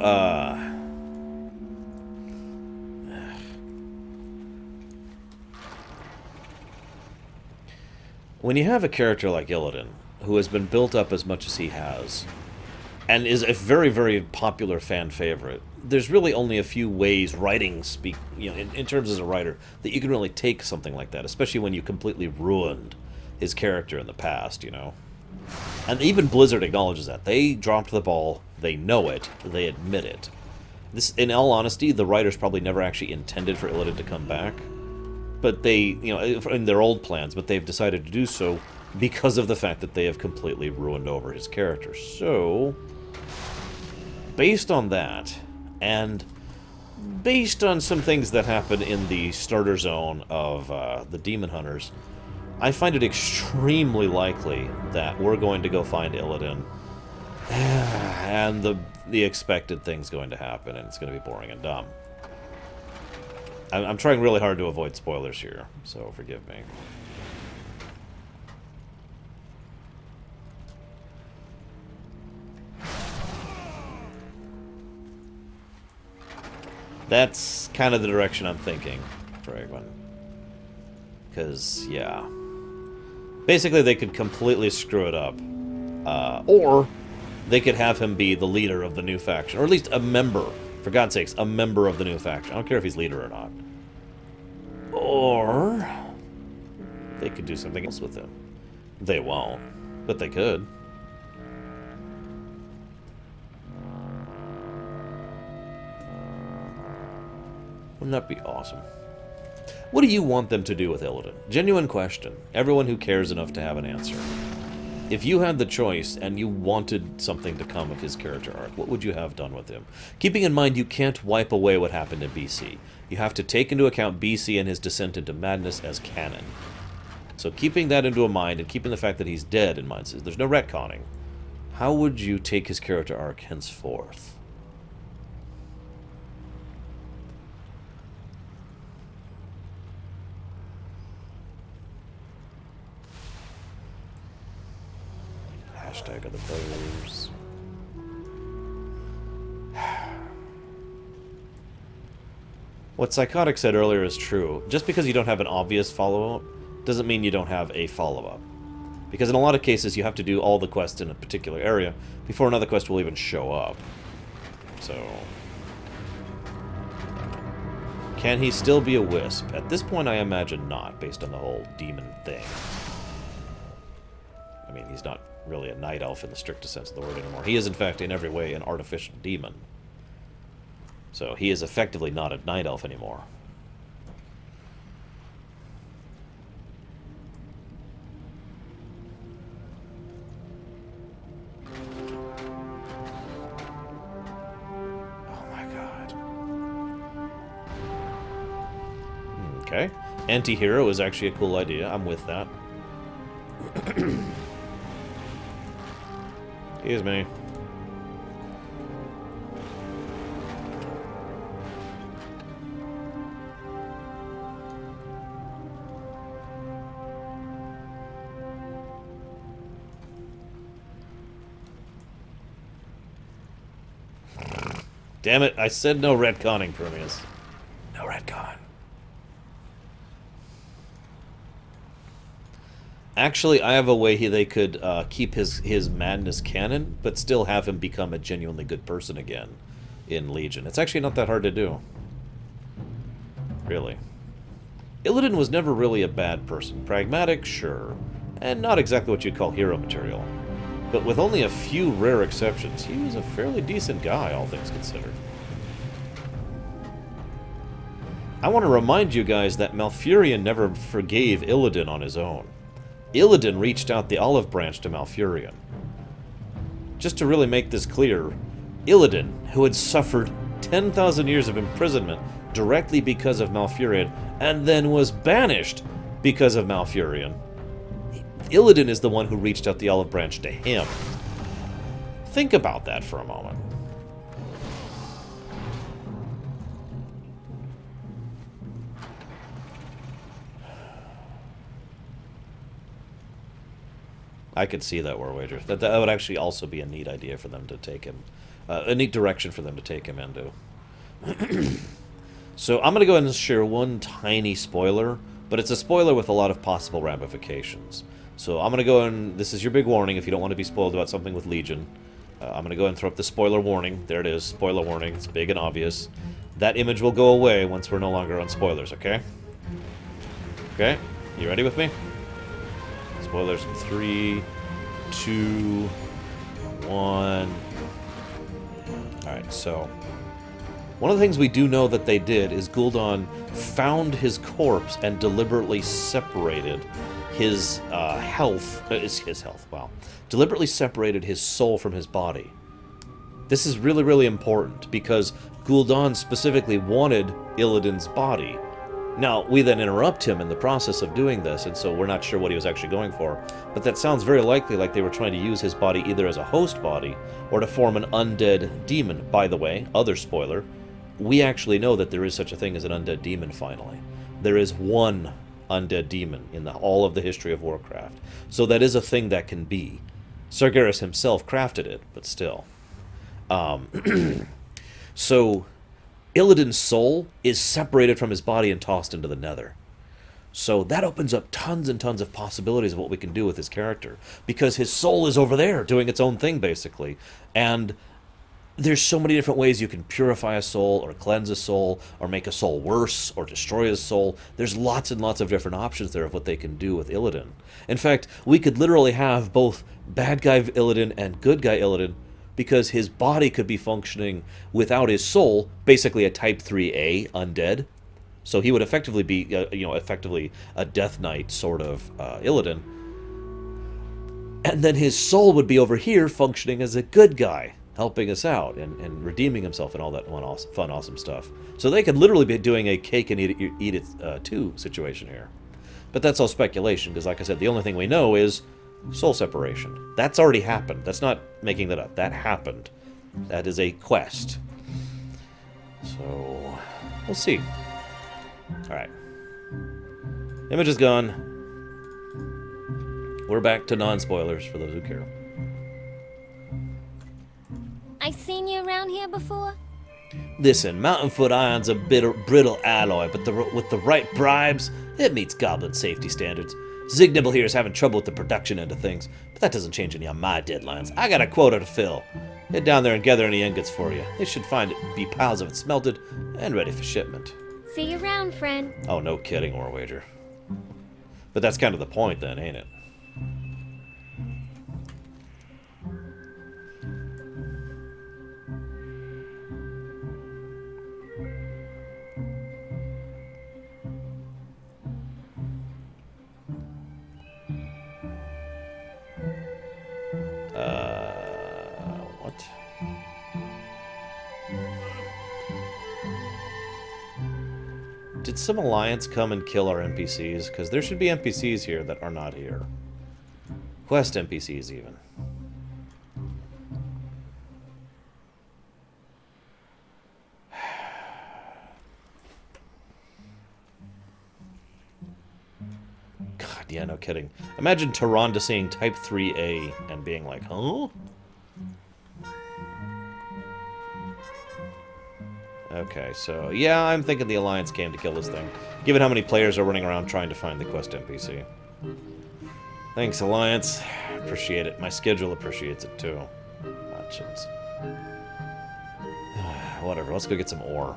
when you have a character like Illidan, who has been built up as much as he has, and is a very, very popular fan favorite, there's really only a few ways in terms as a writer, that you can really take something like that, especially when you completely ruined his character in the past, you know? And even Blizzard acknowledges that. They dropped the ball, they know it, they admit it. This, in all honesty, the writers probably never actually intended for Illidan to come back, but they, in their old plans, but they've decided to do so because of the fact that they have completely ruined over his character. So, based on that, and based on some things that happen in the starter zone of the Demon Hunters, I find it extremely likely that we're going to go find Illidan, and the expected thing's going to happen, and it's going to be boring and dumb. I'm trying really hard to avoid spoilers here, so forgive me. That's kind of the direction I'm thinking, Fragment. Because, yeah. Basically, they could completely screw it up. Or they could have him be the leader of the new faction. Or at least a member. For God's sakes, a member of the new faction. I don't care if he's leader or not. Or they could do something else with him. They won't. But they could. Wouldn't that be awesome? What do you want them to do with Illidan? Genuine question. Everyone who cares enough to have an answer. If you had the choice and you wanted something to come of his character arc, what would you have done with him? Keeping in mind you can't wipe away what happened in BC. You have to take into account BC and his descent into madness as canon. So keeping that into mind and keeping the fact that he's dead in mind, there's no retconning. How would you take his character arc henceforth? Hashtag other players. What Psychotic said earlier is true. Just because you don't have an obvious follow-up doesn't mean you don't have a follow-up. Because in a lot of cases you have to do all the quests in a particular area before another quest will even show up. So... can he still be a wisp? At this point I imagine not, based on the whole demon thing. I mean, he's not really a night elf in the strictest sense of the word anymore. He is, in fact, in every way an artificial demon. So he is effectively not a night elf anymore. Oh my god. Okay. Anti-hero is actually a cool idea. I'm with that. Excuse me. Damn it, I said no retconning, Prometheus. No retcon. Actually, I have a way they could keep his madness canon, but still have him become a genuinely good person again in Legion. It's actually not that hard to do. Really. Illidan was never really a bad person. Pragmatic, sure. And not exactly what you'd call hero material. But with only a few rare exceptions, he was a fairly decent guy, all things considered. I want to remind you guys that Malfurion never forgave Illidan on his own. Illidan reached out the olive branch to Malfurion. Just to really make this clear, Illidan, who had suffered 10,000 years of imprisonment directly because of Malfurion, and then was banished because of Malfurion, Illidan is the one who reached out the olive branch to him. Think about that for a moment. I could see that, War Wager. That would actually also be a neat idea for them to take him. A neat direction for them to take him into. So I'm going to go ahead and share one tiny spoiler, but it's a spoiler with a lot of possible ramifications. So I'm going to go and... this is your big warning if you don't want to be spoiled about something with Legion. I'm going to go and throw up the spoiler warning. There it is, spoiler warning. It's big and obvious. That image will go away once we're no longer on spoilers, okay? Okay? You ready with me? Spoilers in 3, 2, 1. Alright, so... one of the things we do know that they did is Gul'dan found his corpse and deliberately separated his health... his health, wow. Deliberately separated his soul from his body. This is really, really important, because Gul'dan specifically wanted Illidan's body. Now, we then interrupt him in the process of doing this, and so we're not sure what he was actually going for. But that sounds very likely like they were trying to use his body either as a host body or to form an undead demon. By the way, other spoiler, we actually know that there is such a thing as an undead demon finally. There is one undead demon in all of the history of Warcraft. So that is a thing that can be. Sargeras himself crafted it, but still. So Illidan's soul is separated from his body and tossed into the nether. So that opens up tons and tons of possibilities of what we can do with his character. Because his soul is over there doing its own thing, basically. And there's so many different ways you can purify a soul, or cleanse a soul, or make a soul worse, or destroy a soul. There's lots and lots of different options there of what they can do with Illidan. In fact, we could literally have both bad guy Illidan and good guy Illidan, because his body could be functioning without his soul, basically a Type 3A undead. So he would effectively be, effectively a Death Knight sort of Illidan. And then his soul would be over here functioning as a good guy, helping us out and redeeming himself and all that fun, awesome stuff. So they could literally be doing a cake and eat it too situation here. But that's all speculation, because like I said, the only thing we know is soul separation. That's already happened. That's not making that up. That happened. That is a quest. So, we'll see. Alright. Image is gone. We're back to non-spoilers for those who care. I seen you around here before? Listen, Mountainfoot Iron's a brittle alloy, but with the right bribes, it meets Goblin safety standards. Zignibble here is having trouble with the production end of things, but that doesn't change any of my deadlines. I got a quota to fill. Head down there and gather any ingots for you. They should be piles of it smelted and ready for shipment. See you around, friend. Oh, no kidding, or wager. But that's kind of the point then, ain't it? What? Did some alliance come and kill our NPCs? Because there should be NPCs here that are not here. Quest NPCs, even. God, yeah, no kidding. Imagine Tyrande seeing Type 3A and being like, huh? Okay, so, yeah, I'm thinking the Alliance came to kill this thing, given how many players are running around trying to find the quest NPC. Thanks, Alliance. Appreciate it. My schedule appreciates it, too. Options. Whatever, let's go get some ore.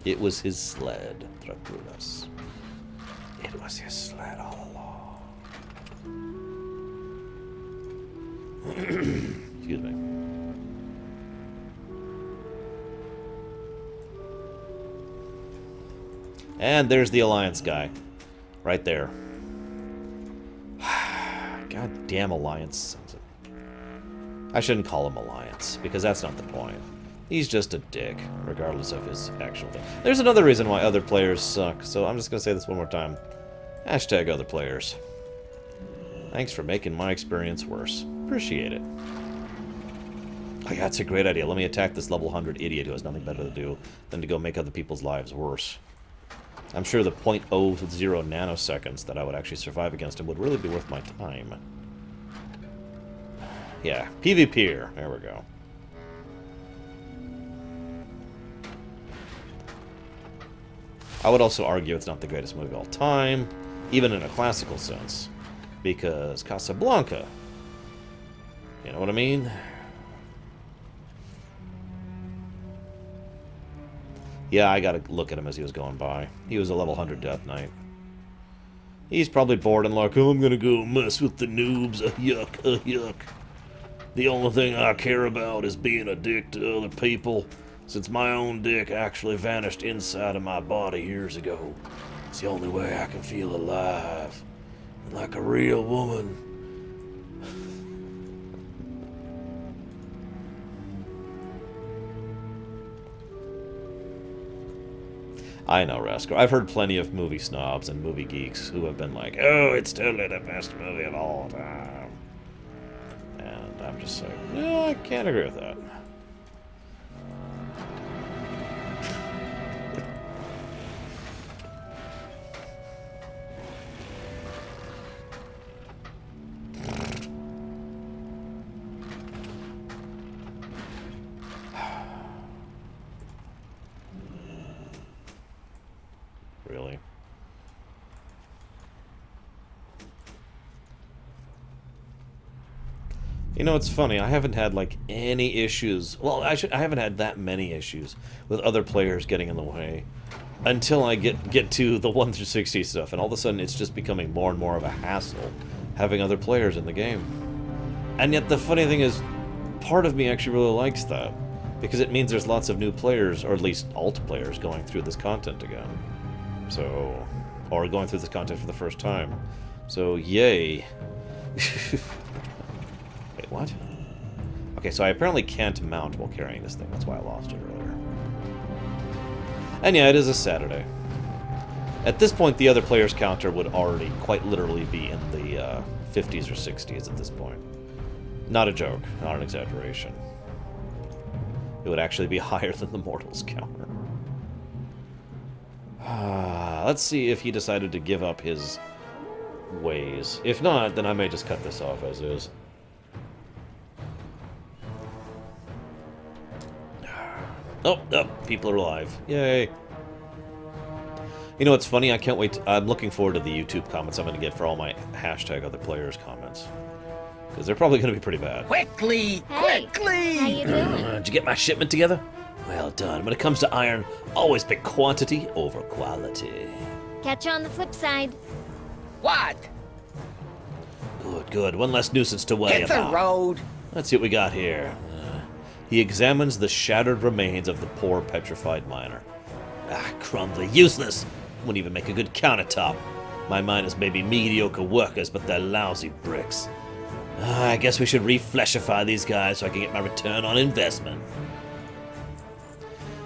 It was his sled, Draculas. It was his sled all along. Excuse me. And there's the Alliance guy. Right there. God damn Alliance. I shouldn't call him Alliance, because that's not the point. He's just a dick, regardless of his actual thing. There's another reason why other players suck, so I'm just going to say this one more time. Hashtag other players. Thanks for making my experience worse. Appreciate it. Oh yeah, that's a great idea. Let me attack this level 100 idiot who has nothing better to do than to go make other people's lives worse. I'm sure the 0.00 nanoseconds that I would actually survive against him would really be worth my time. Yeah, PvP'er. There we go. I would also argue it's not the greatest movie of all time, even in a classical sense, because Casablanca, you know what I mean? Yeah, I gotta look at him as he was going by. He was a level 100 Death Knight. He's probably bored and like, oh, I'm gonna go mess with the noobs, yuck, yuck. The only thing I care about is being a dick to other people, since my own dick actually vanished inside of my body years ago. It's the only way I can feel alive, and like a real woman. I know, Rascal. I've heard plenty of movie snobs and movie geeks who have been like, oh, it's totally the best movie of all time. And I'm just like, no, I can't agree with that. Really? You know, it's funny. I haven't had like any issues. Well, I haven't had that many issues with other players getting in the way until I get to the 1 through 60 stuff, and all of a sudden it's just becoming more and more of a hassle having other players in the game. And yet the funny thing is, part of me actually really likes that because it means there's lots of new players, or at least alt players, going through this content again. So, or going through this content for the first time. So, yay. Wait, what? Okay, so I apparently can't mount while carrying this thing. That's why I lost it earlier. And yeah, it is a Saturday. At this point, the other player's counter would already quite literally be in the 50s or 60s at this point. Not a joke, not an exaggeration. It would actually be higher than the mortal's counter. Let's see if he decided to give up his ways. If not, then I may just cut this off as is. Oh, people are alive. Yay. You know what's funny? I can't wait. I'm looking forward to the YouTube comments I'm going to get for all my hashtag other players comments. Because they're probably going to be pretty bad. Quickly! Hey, Quickly! how you doing? Did you get my shipment together? Well done. When it comes to iron, always pick quantity over quality. Catch you on the flip side. What? Good, good. One less nuisance to worry Hit the about. road! Let's see what we got here. He examines the shattered remains of the poor petrified miner. Ah, crumbly. Useless. Wouldn't even make a good countertop. My miners may be mediocre workers, but they're lousy bricks. I guess we should refleshify these guys so I can get my return on investment.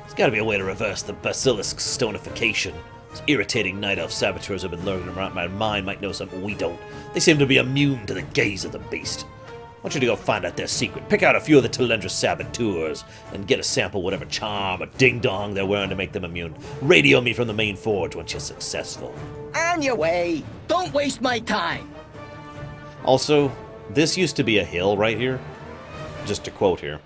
There's gotta be a way to reverse the basilisk stonification. Those irritating night elf saboteurs have been lurking around my mind might know something we don't. They seem to be immune to the gaze of the beast. I want you to go find out their secret. Pick out a few of the Telendra saboteurs and get a sample whatever charm or ding-dong they're wearing to make them immune. Radio me from the main forge once you're successful. On your way! Don't waste my time! Also, this used to be a hill right here. Just to quote here.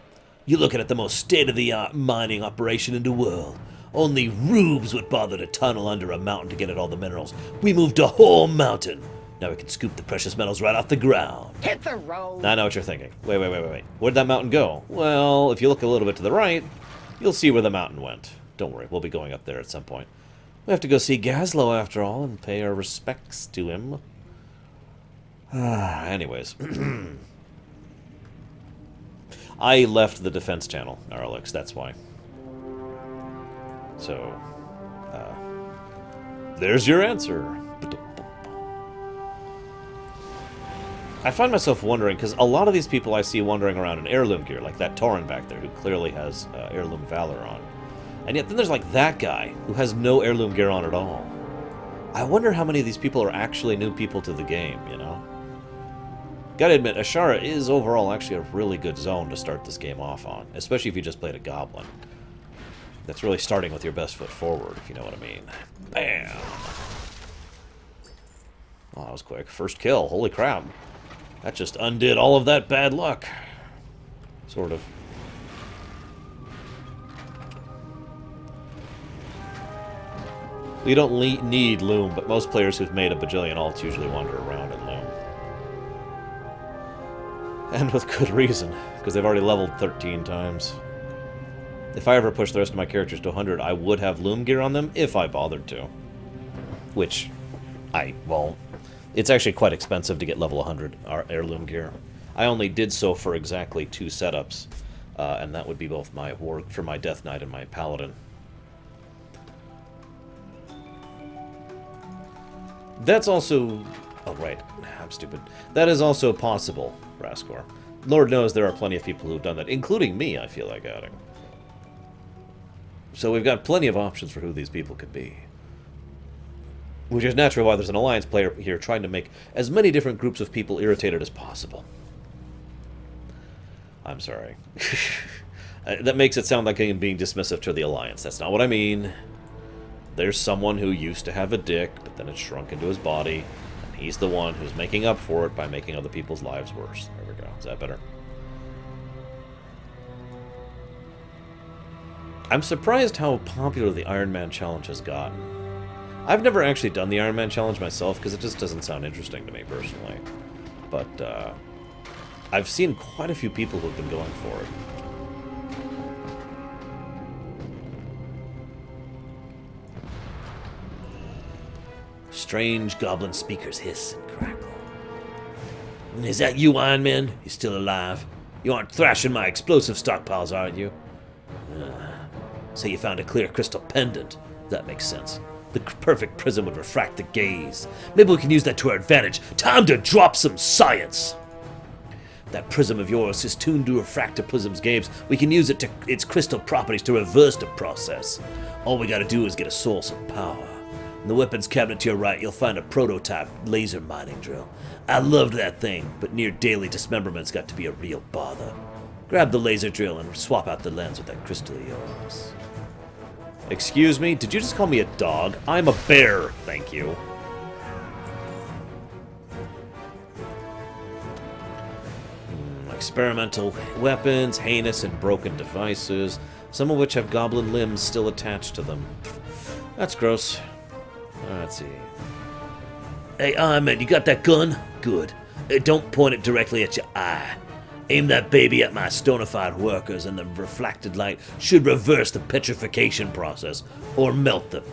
You're looking at the most state-of-the-art mining operation in the world. Only rubes would bother to tunnel under a mountain to get at all the minerals. We moved a whole mountain. Now we can scoop the precious metals right off the ground. Hit the road! I know what you're thinking. Wait. Where'd that mountain go? Well, if you look a little bit to the right, you'll see where the mountain went. Don't worry, we'll be going up there at some point. We have to go see Gazlowe after all and pay our respects to him. Anyways. I left the defense channel, Arlex, that's why. So, there's your answer. I find myself wondering, because a lot of these people I see wandering around in heirloom gear, like that Tauren back there, who clearly has heirloom valor on. And yet then there's like that guy, who has no heirloom gear on at all. I wonder how many of these people are actually new people to the game, you know? Gotta admit, Azshara is overall actually a really good zone to start this game off on, especially if you just played a Goblin. That's really starting with your best foot forward, if you know what I mean. Bam! Oh, that was quick. First kill, holy crap. That just undid all of that bad luck. Sort of. You don't need Loom, but most players who've made a bajillion alts usually wander around in Loom. And with good reason, because they've already leveled 13 times. If I ever push the rest of my characters to 100, I would have Loom gear on them, if I bothered to. Which, I won't. It's actually quite expensive to get level 100 heirloom gear. I only did so for exactly 2 setups, and that would be both my for my Death Knight and my Paladin. That's also... Oh, right. I'm stupid. That is also possible, Raskor. Lord knows there are plenty of people who've done that, including me, I feel like adding. So we've got plenty of options for who these people could be. Which is naturally why there's an Alliance player here trying to make as many different groups of people irritated as possible. I'm sorry. That makes it sound like I'm being dismissive to the Alliance. That's not what I mean. There's someone who used to have a dick, but then it shrunk into his body, and he's the one who's making up for it by making other people's lives worse. There we go. Is that better? I'm surprised how popular the Iron Man Challenge has gotten. I've never actually done the Iron Man Challenge myself, because it just doesn't sound interesting to me, personally. But, I've seen quite a few people who've been going for it. Strange goblin speakers hiss and crackle. Is that you, Iron Man? You still alive? You aren't thrashing my explosive stockpiles, aren't you? So you found a clear crystal pendant. That makes sense. The perfect prism would refract the gaze. Maybe we can use that to our advantage. Time to drop some science! That prism of yours is tuned to refract a prism's gaze. We can use its crystal properties to reverse the process. All we gotta do is get a source of power. In the weapons cabinet to your right, you'll find a prototype laser mining drill. I loved that thing, but near daily dismemberment's got to be a real bother. Grab the laser drill and swap out the lens with that crystal of yours. Excuse me? Did you just call me a dog? I'm a bear, thank you. Experimental weapons, heinous and broken devices, some of which have goblin limbs still attached to them. That's gross. Let's see. Hey, Iron Man, you got that gun? Good. Don't point it directly at your eye. Aim that baby at my stonified workers, and the reflected light should reverse the petrification process, or melt them.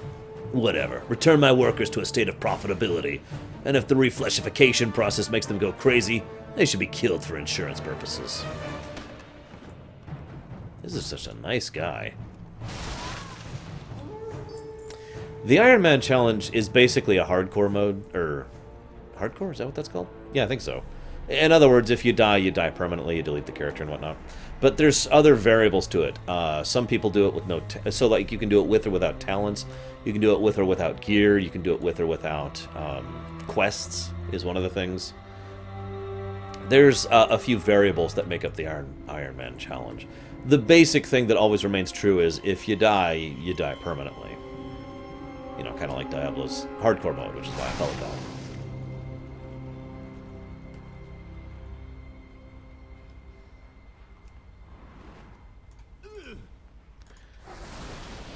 Whatever. Return my workers to a state of profitability, and if the refleshification process makes them go crazy, they should be killed for insurance purposes. This is such a nice guy. The Iron Man Challenge is basically a hardcore mode, or... Hardcore? Is that what that's called? Yeah, I think so. In other words, if you die permanently, you delete the character and whatnot. But there's other variables to it. Some people do it with no... so, like, you can do it with or without talents. You can do it with or without gear. You can do it with or without quests, is one of the things. There's a few variables that make up the Iron Man Challenge. The basic thing that always remains true is, if you die permanently. You know, kind of like Diablo's hardcore mode, which is why I call it that.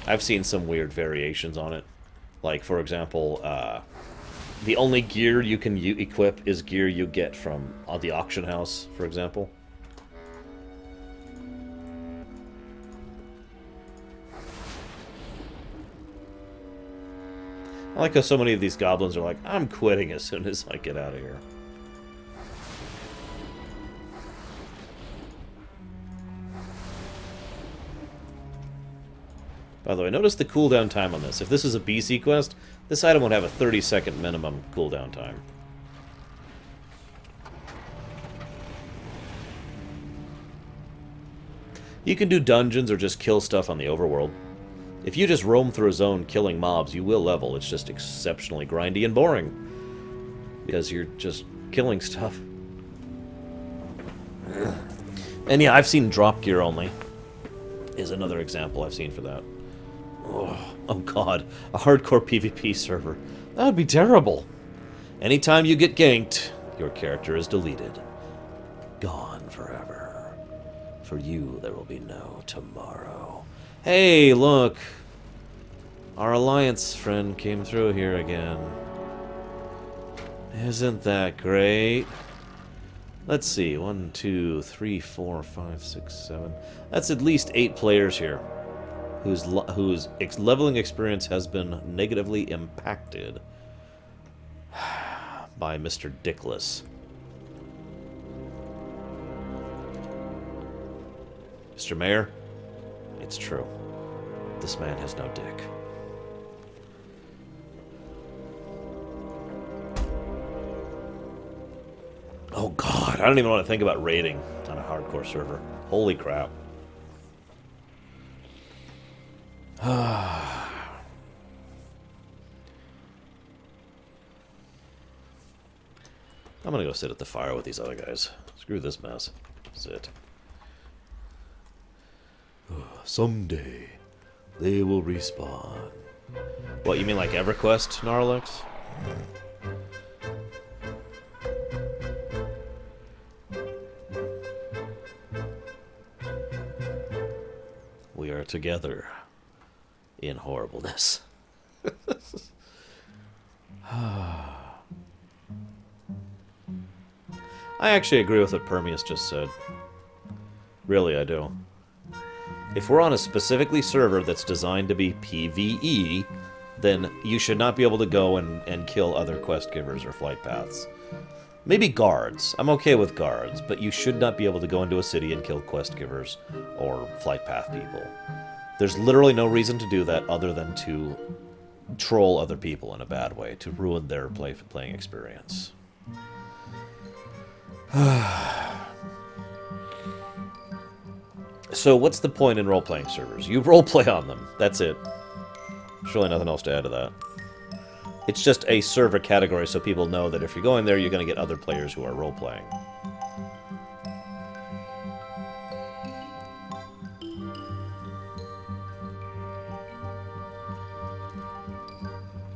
I've seen some weird variations on it. Like, for example, the only gear you can equip is gear you get from the auction house, for example. I like how so many of these goblins are like, I'm quitting as soon as I get out of here. By the way, notice the cooldown time on this. If this is a BC quest, this item would have a 30-second minimum cooldown time. You can do dungeons or just kill stuff on the overworld. If you just roam through a zone killing mobs, you will level. It's just exceptionally grindy and boring. Because you're just killing stuff. And yeah, I've seen drop gear only. Is another example I've seen for that. Oh god, a hardcore PvP server. That would be terrible. Anytime you get ganked, your character is deleted. Gone forever. For you, there will be no tomorrow. Hey, look! Our Alliance friend came through here again. Isn't that great? Let's see, 1, 2, 3, 4, 5, 6, 7. That's at least 8 players here whose leveling experience has been negatively impacted by Mr. Dickless. Mr. Mayor, it's true. This man has no dick. Oh god, I don't even want to think about raiding on a hardcore server. Holy crap. I'm gonna go sit at the fire with these other guys. Screw this mess. Sit. Someday, they will respawn. What, you mean like EverQuest, Gnarlex? We are together in horribleness. I actually agree with what Permeus just said. Really, I do. If we're on a specifically server that's designed to be PvE, then you should not be able to go and kill other quest givers or flight paths. Maybe guards. I'm okay with guards, but you should not be able to go into a city and kill quest givers or flight path people. There's literally no reason to do that other than to troll other people in a bad way, to ruin their playing experience. So what's the point in role-playing servers? You role-play on them. That's it. There's really nothing else to add to that. It's just a server category so people know that if you're going there, you're going to get other players who are role-playing.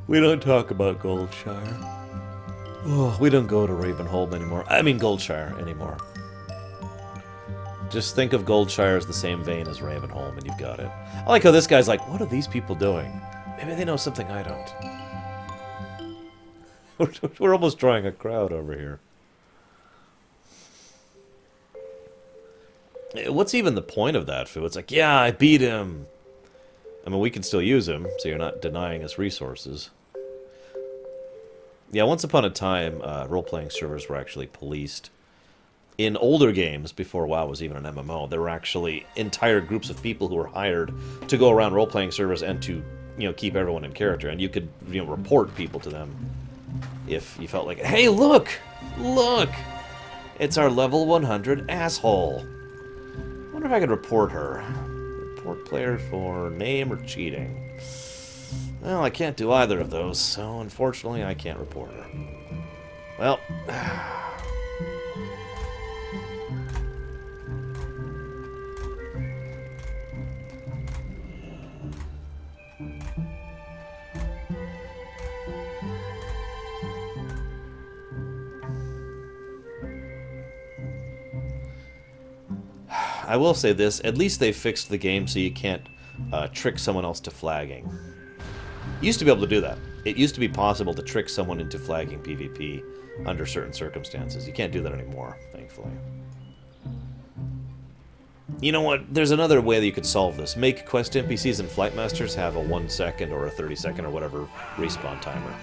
We don't talk about Goldshire. Oh, we don't go to Ravenholm anymore. I mean Goldshire anymore. Just think of Goldshire as the same vein as Ravenholm, and you've got it. I like how this guy's like, what are these people doing? Maybe they know something I don't. We're almost drawing a crowd over here. What's even the point of that, Fu? It's like, yeah, I beat him. I mean, we can still use him, so you're not denying us resources. Yeah, once upon a time, role-playing servers were actually policed. In older games, before WoW was even an MMO, there were actually entire groups of people who were hired to go around role-playing servers and to, keep everyone in character. And you could, report people to them if you felt like, hey, look! Look! It's our level 100 asshole. I wonder if I could report her. Report player for name or cheating. Well, I can't do either of those, so unfortunately I can't report her. Well... I will say this, at least they fixed the game so you can't trick someone else to flagging. You used to be able to do that. It used to be possible to trick someone into flagging PvP under certain circumstances. You can't do that anymore, thankfully. You know what? There's another way that you could solve this. Make quest NPCs and flight masters have a 1 second or a 30 second or whatever respawn timer.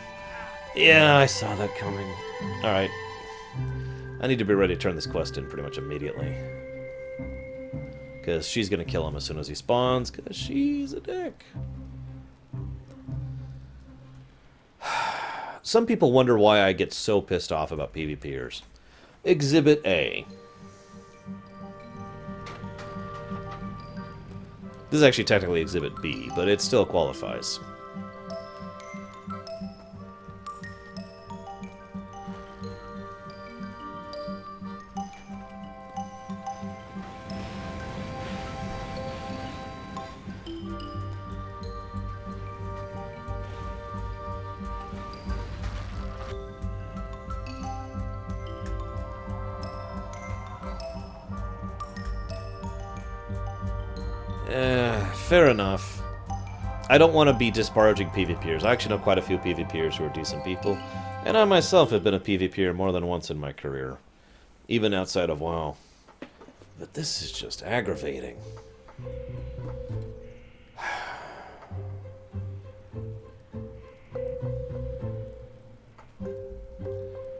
Yeah, I saw that coming. Alright. I need to be ready to turn this quest in pretty much immediately. Because she's going to kill him as soon as he spawns, because she's a dick. Some people wonder why I get so pissed off about PvPers. Exhibit A. This is actually technically Exhibit B, but it still qualifies. Fair enough. I don't want to be disparaging PvPers. I actually know quite a few PvPers who are decent people, and I myself have been a PvPer more than once in my career, even outside of WoW. But this is just aggravating.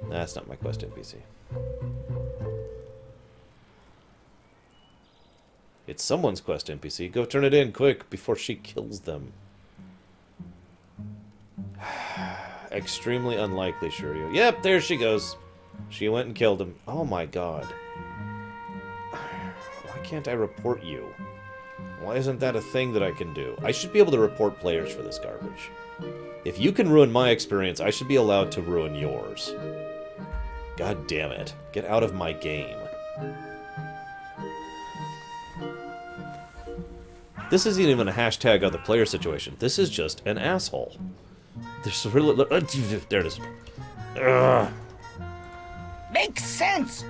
That's not my quest NPC. It's someone's quest NPC. Go turn it in, quick, before she kills them. Extremely unlikely, Shiryu. Yep, there she goes. She went and killed him. Oh my god. Why can't I report you? Why isn't that a thing that I can do? I should be able to report players for this garbage. If you can ruin my experience, I should be allowed to ruin yours. God damn it. Get out of my game. This isn't even a hashtag other player situation. This is just an asshole. There's really... There it is. Ugh. Makes sense.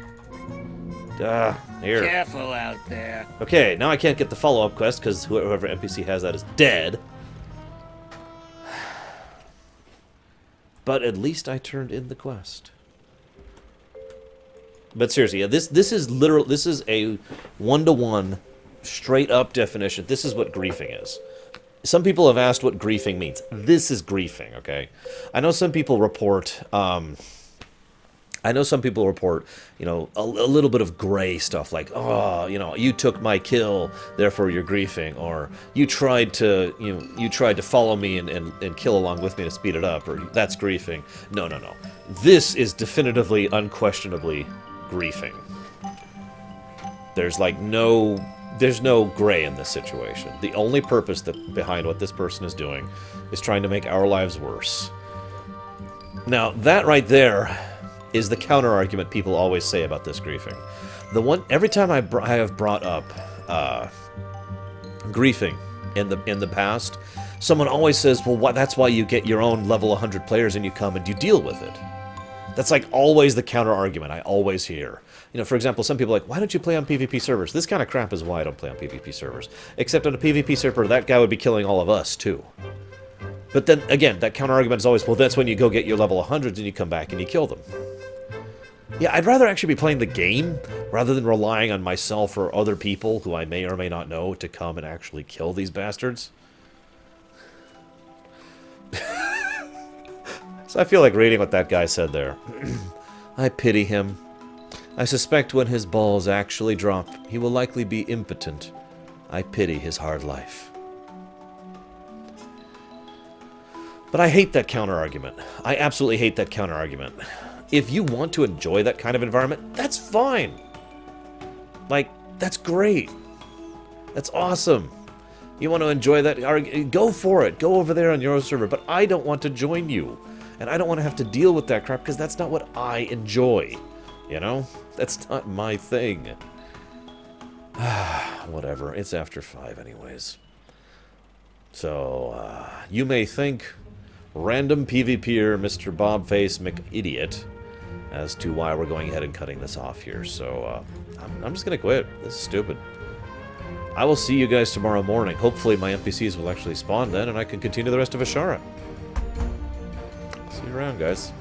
Here. Careful out there. Okay, now I can't get the follow-up quest because whoever NPC has that is dead. But at least I turned in the quest. But seriously, yeah, this is literal. This is a one-to-one, straight-up definition. This is what griefing is. Some people have asked what griefing means. This is griefing. Okay, I know some people report. You know, a little bit of gray stuff like, oh, you know, you took my kill, therefore you're griefing, or you tried to follow me and kill along with me to speed it up, or that's griefing. No. This is definitively, unquestionably griefing. There's no gray in this situation. The only purpose behind what this person is doing is trying to make our lives worse. Now, that right there is the counter-argument people always say about this griefing. Every time I have brought up griefing in the past, someone always says, well, that's why you get your own level 100 players and you come and you deal with it. That's like always the counter-argument I always hear. You know, for example, some people are like, why don't you play on PvP servers? This kind of crap is why I don't play on PvP servers. Except on a PvP server, that guy would be killing all of us, too. But then, again, that counter-argument is always, well, that's when you go get your level 100s and you come back and you kill them. Yeah, I'd rather actually be playing the game rather than relying on myself or other people who I may or may not know to come and actually kill these bastards. So I feel like reading what that guy said there. I pity him. I suspect when his balls actually drop, he will likely be impotent. I pity his hard life. But I hate that counter-argument. I absolutely hate that counter-argument. If you want to enjoy that kind of environment, that's fine. Like, that's great. That's awesome. You want to enjoy that? Go for it. Go over there on your own server. But I don't want to join you. And I don't want to have to deal with that crap because that's not what I enjoy. You know? That's not my thing. Whatever. It's after 5 anyways. So, you may think random PvPer Mr. Bobface McIdiot as to why we're going ahead and cutting this off here. So, I'm just going to quit. This is stupid. I will see you guys tomorrow morning. Hopefully my NPCs will actually spawn then, and I can continue the rest of Azshara. See you around, guys.